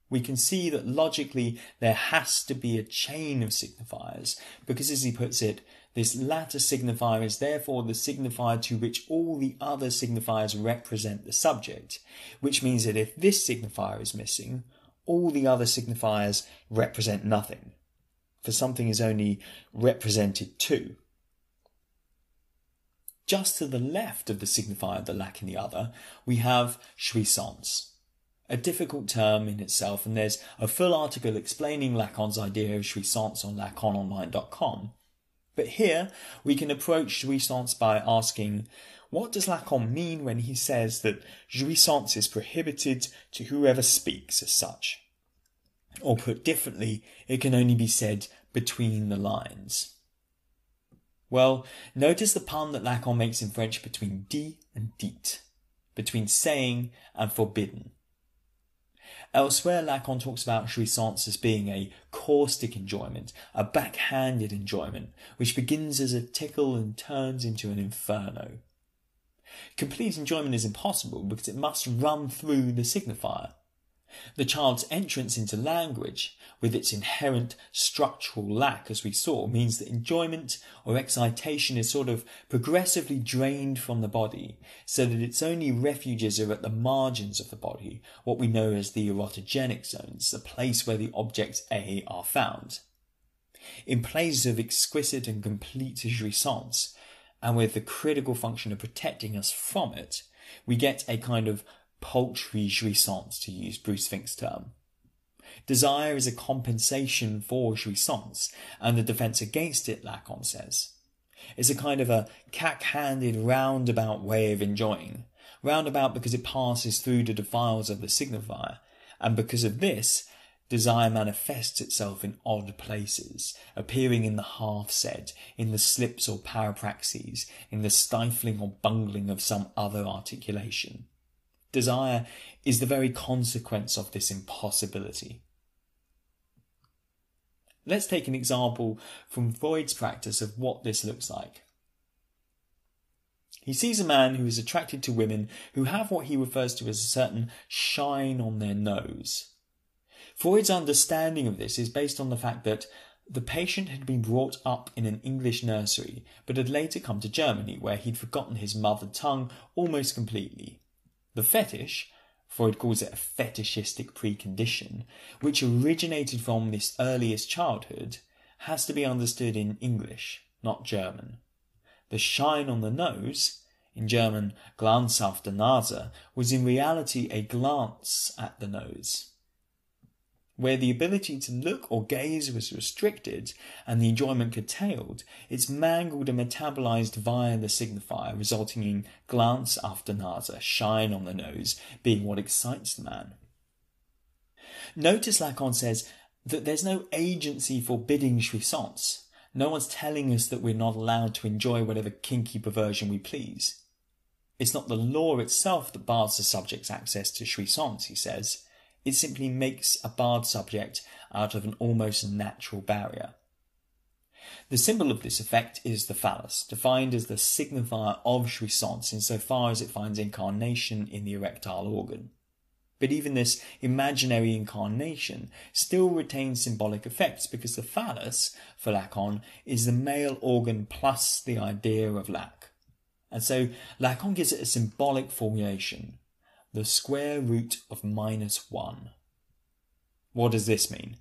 [SPEAKER 1] we can see that logically there has to be a chain of signifiers, because as he puts it, this latter signifier is therefore the signifier to which all the other signifiers represent the subject, which means that if this signifier is missing, all the other signifiers represent nothing, for something is only represented to. Just to the left of the signifier, the lack in the other, we have jouissance, a difficult term in itself, and there's a full article explaining Lacan's idea of jouissance on Lacanonline.com. But here we can approach jouissance by asking, what does Lacan mean when he says that jouissance is prohibited to whoever speaks as such? Or put differently, it can only be said between the lines. Well, notice the pun that Lacan makes in French between dit and dit, between saying and forbidden. Elsewhere, Lacan talks about jouissance as being a caustic enjoyment, a backhanded enjoyment, which begins as a tickle and turns into an inferno. Complete enjoyment is impossible because it must run through the signifier. The child's entrance into language, with its inherent structural lack, as we saw, means that enjoyment or excitation is sort of progressively drained from the body, so that its only refuges are at the margins of the body, what we know as the erotogenic zones, the place where the objects A are found. In places of exquisite and complete jouissance, and with the critical function of protecting us from it, we get a kind of paltry jouissance, to use Bruce Fink's term. Desire is a compensation for jouissance, and the defence against it, Lacan says, is a kind of a cack-handed roundabout way of enjoying. Roundabout because it passes through the defiles of the signifier, and because of this, desire manifests itself in odd places, appearing in the half-said, in the slips or parapraxes, in the stifling or bungling of some other articulation. Desire is the very consequence of this impossibility. Let's take an example from Freud's practice of what this looks like. He sees a man who is attracted to women who have what he refers to as a certain shine on their nose. Freud's understanding of this is based on the fact that the patient had been brought up in an English nursery, but had later come to Germany, where he'd forgotten his mother tongue almost completely. The fetish, Freud calls it a fetishistic precondition, which originated from this earliest childhood, has to be understood in English, not German. The shine on the nose, in German Glance auf der Nase, was in reality a glance at the nose. Where the ability to look or gaze was restricted and the enjoyment curtailed, it's mangled and metabolized via the signifier, resulting in glance after Nase, shine on the nose, being what excites the man. Notice Lacan says that there's no agency forbidding jouissance. No one's telling us that we're not allowed to enjoy whatever kinky perversion we please. It's not the law itself that bars the subject's access to jouissance, he says. It simply makes a barred subject out of an almost natural barrier. The symbol of this effect is the phallus, defined as the signifier of jouissance insofar as it finds incarnation in the erectile organ. But even this imaginary incarnation still retains symbolic effects because the phallus, for Lacan, is the male organ plus the idea of lac. And so Lacan gives it a symbolic formulation, the square root of -1. What does this mean?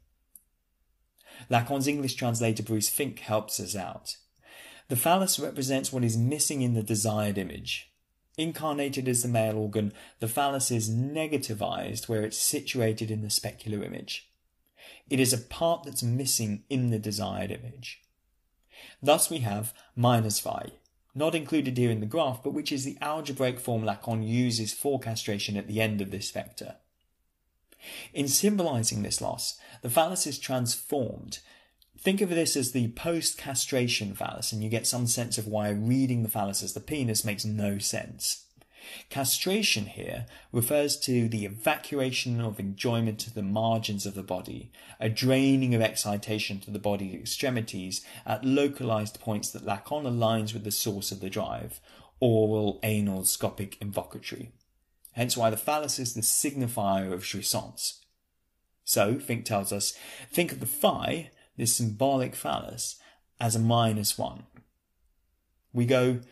[SPEAKER 1] Lacan's English translator Bruce Fink helps us out. The phallus represents what is missing in the desired image. Incarnated as the male organ, the phallus is negativized where it's situated in the specular image. It is a part that's missing in the desired image. Thus we have -phi, not included here in the graph, but which is the algebraic form Lacan uses for castration at the end of this vector. In symbolizing this loss, the phallus is transformed. Think of this as the post-castration phallus, and you get some sense of why reading the phallus as the penis makes no sense. Castration here refers to the evacuation of enjoyment to the margins of the body, a draining of excitation to the body's extremities at localized points that Lacan aligns with the source of the drive, oral, anal, scopic, invocatory. Hence why the phallus is the signifier of jouissance. So, Fink tells us, think of the phi, this symbolic phallus, as a -1. We go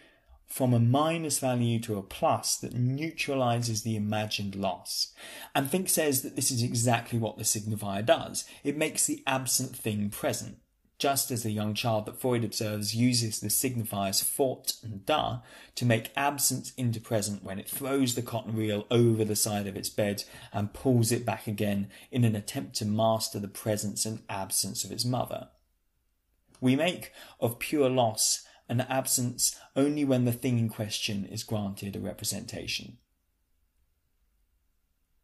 [SPEAKER 1] from a minus value to a plus that neutralizes the imagined loss. And Fink says that this is exactly what the signifier does. It makes the absent thing present, just as the young child that Freud observes uses the signifiers fort and da to make absence into present when it throws the cotton reel over the side of its bed and pulls it back again in an attempt to master the presence and absence of its mother. We make of pure loss an absence only when the thing in question is granted a representation.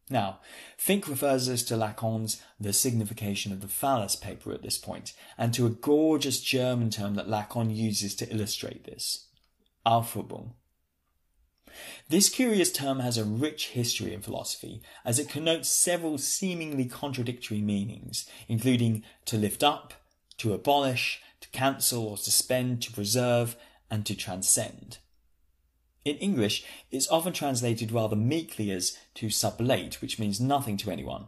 [SPEAKER 1] Now, Fink refers us to Lacan's The Signification of the Phallus paper at this point, and to a gorgeous German term that Lacan uses to illustrate this, Aufhebung. This curious term has a rich history in philosophy, as it connotes several seemingly contradictory meanings, including to lift up, to abolish, to cancel or suspend, to preserve, and to transcend. In English, it's often translated rather meekly as to sublate, which means nothing to anyone.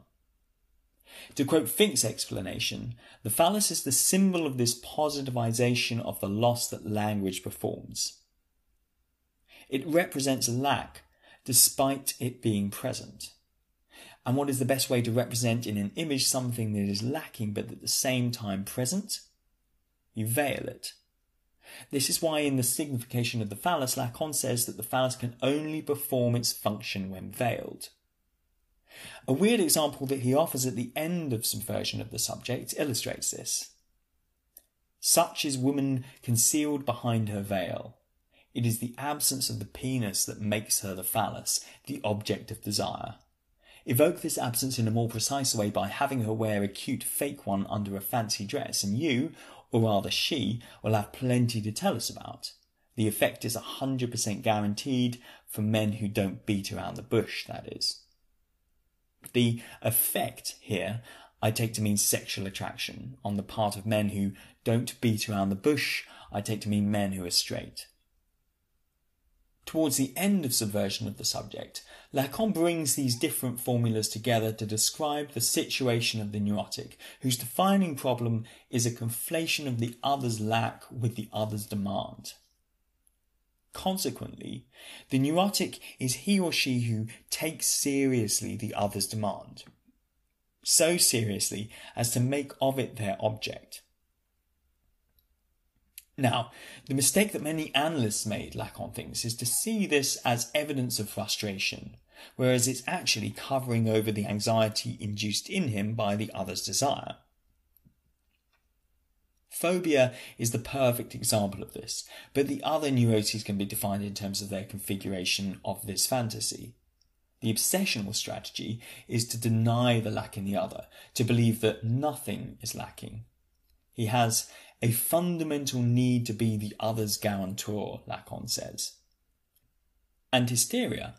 [SPEAKER 1] To quote Fink's explanation, the phallus is the symbol of this positivization of the loss that language performs. It represents lack, despite it being present. And what is the best way to represent in an image something that is lacking but at the same time present? You veil it. This is why in the signification of the phallus, Lacan says that the phallus can only perform its function when veiled. A weird example that he offers at the end of Subversion of the Subject illustrates this. Such is woman concealed behind her veil. It is the absence of the penis that makes her the phallus, the object of desire. Evoke this absence in a more precise way by having her wear a cute fake one under a fancy dress, and you, or rather she, will have plenty to tell us about. The effect is 100% guaranteed for men who don't beat around the bush, that is. The effect here I take to mean sexual attraction on the part of men who don't beat around the bush. I take to mean men who are straight. Towards the end of Subversion of the Subject, Lacan brings these different formulas together to describe the situation of the neurotic, whose defining problem is a conflation of the other's lack with the other's demand. Consequently, the neurotic is he or she who takes seriously the other's demand, so seriously as to make of it their object. Now, the mistake that many analysts made, Lacan thinks, is to see this as evidence of frustration, whereas it's actually covering over the anxiety induced in him by the other's desire. Phobia is the perfect example of this, but the other neuroses can be defined in terms of their configuration of this fantasy. The obsessional strategy is to deny the lack in the other, to believe that nothing is lacking. He has a fundamental need to be the other's guarantor, Lacan says. And hysteria,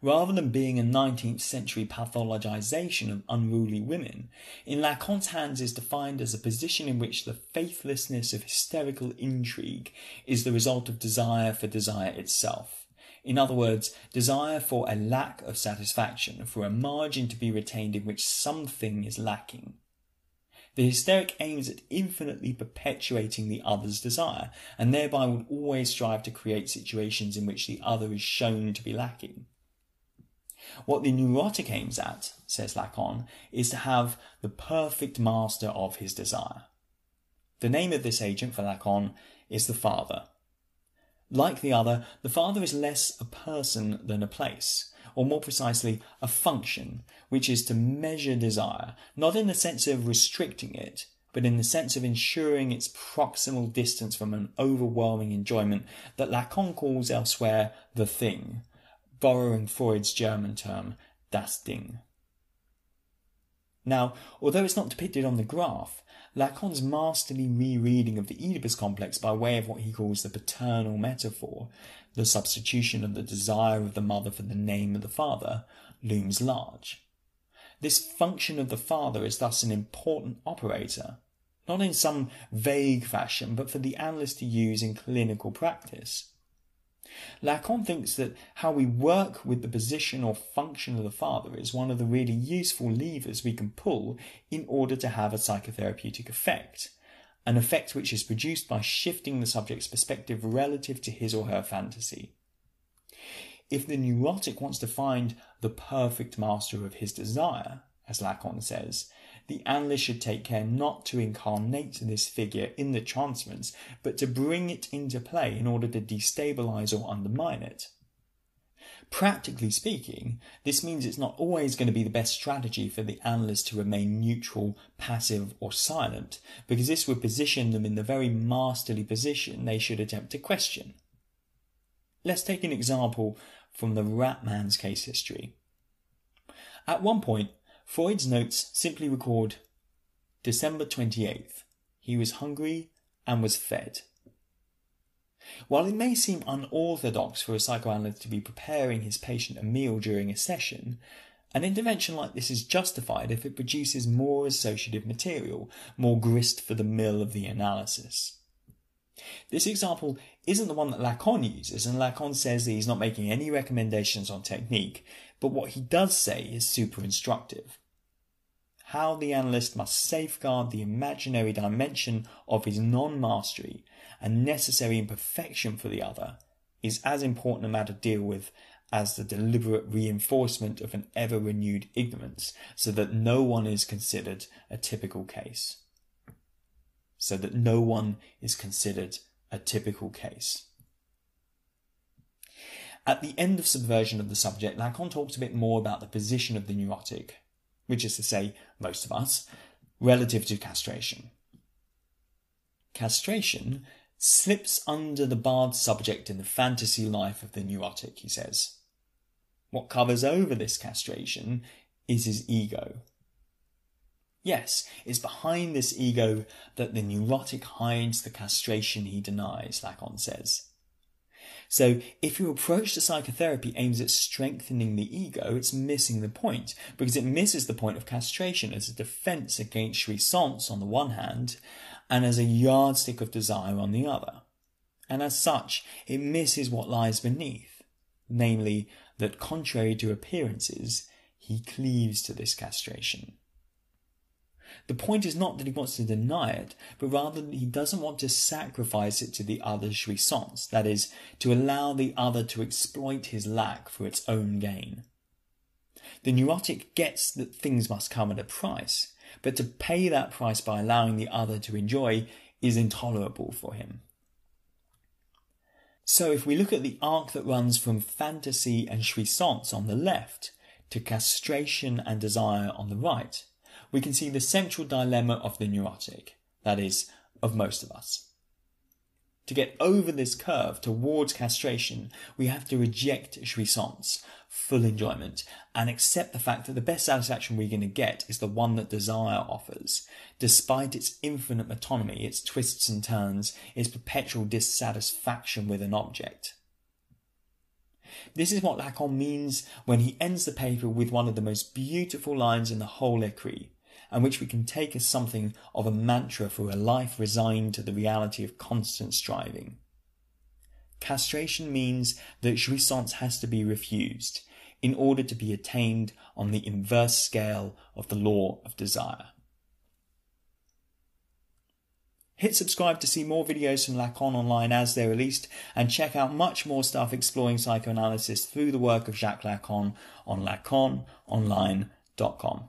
[SPEAKER 1] rather than being a 19th century pathologization of unruly women, in Lacan's hands is defined as a position in which the faithlessness of hysterical intrigue is the result of desire for desire itself. In other words, desire for a lack of satisfaction, for a margin to be retained in which something is lacking. The hysteric aims at infinitely perpetuating the other's desire, and thereby would always strive to create situations in which the other is shown to be lacking. What the neurotic aims at, says Lacan, is to have the perfect master of his desire. The name of this agent for Lacan is the father. Like the other, the father is less a person than a place, or more precisely, a function, which is to measure desire, not in the sense of restricting it, but in the sense of ensuring its proximal distance from an overwhelming enjoyment that Lacan calls elsewhere the thing, borrowing Freud's German term, das Ding. Now, although it's not depicted on the graph, Lacan's masterly rereading of the Oedipus complex by way of what he calls the paternal metaphor, the substitution of the desire of the mother for the name of the father, looms large. This function of the father is thus an important operator, not in some vague fashion, but for the analyst to use in clinical practice. Lacan thinks that how we work with the position or function of the father is one of the really useful levers we can pull in order to have a psychotherapeutic effect, an effect which is produced by shifting the subject's perspective relative to his or her fantasy. If the neurotic wants to find the perfect master of his desire, as Lacan says, the analyst should take care not to incarnate this figure in the transference, but to bring it into play in order to destabilize or undermine it. Practically speaking, this means it's not always going to be the best strategy for the analyst to remain neutral, passive, or silent, because this would position them in the very masterly position they should attempt to question. Let's take an example from the Rat Man's case history. At one point, Freud's notes simply record, December 28th, he was hungry and was fed. While it may seem unorthodox for a psychoanalyst to be preparing his patient a meal during a session, an intervention like this is justified if it produces more associative material, more grist for the mill of the analysis. This example isn't the one that Lacan uses, and Lacan says that he's not making any recommendations on technique, but what he does say is super instructive. How the analyst must safeguard the imaginary dimension of his non-mastery and necessary imperfection for the other is as important a matter to deal with as the deliberate reinforcement of an ever-renewed ignorance, so that no one is considered a typical case. At the end of Subversion of the Subject, Lacan talks a bit more about the position of the neurotic, which is to say, most of us, relative to castration. Castration slips under the barred subject in the fantasy life of the neurotic, he says. What covers over this castration is his ego. Yes, it's behind this ego that the neurotic hides the castration he denies, Lacan says. So if your approach to psychotherapy aims at strengthening the ego, it's missing the point, because it misses the point of castration as a defence against jouissance on the one hand, and as a yardstick of desire on the other. And as such, it misses what lies beneath, namely that contrary to appearances, he cleaves to this castration. The point is not that he wants to deny it, but rather that he doesn't want to sacrifice it to the other's jouissance, that is, to allow the other to exploit his lack for its own gain. The neurotic gets that things must come at a price, but to pay that price by allowing the other to enjoy is intolerable for him. So if we look at the arc that runs from fantasy and jouissance on the left to castration and desire on the right, we can see the central dilemma of the neurotic, that is, of most of us. To get over this curve towards castration, we have to reject jouissance, full enjoyment, and accept the fact that the best satisfaction we're going to get is the one that desire offers, despite its infinite metonymy, its twists and turns, its perpetual dissatisfaction with an object. This is what Lacan means when he ends the paper with one of the most beautiful lines in the whole écrit, and which we can take as something of a mantra for a life resigned to the reality of constant striving. Castration means that jouissance has to be refused in order to be attained on the inverse scale of the law of desire. Hit subscribe to see more videos from Lacan online as they're released, and check out much more stuff exploring psychoanalysis through the work of Jacques Lacan on Lacanonline.com.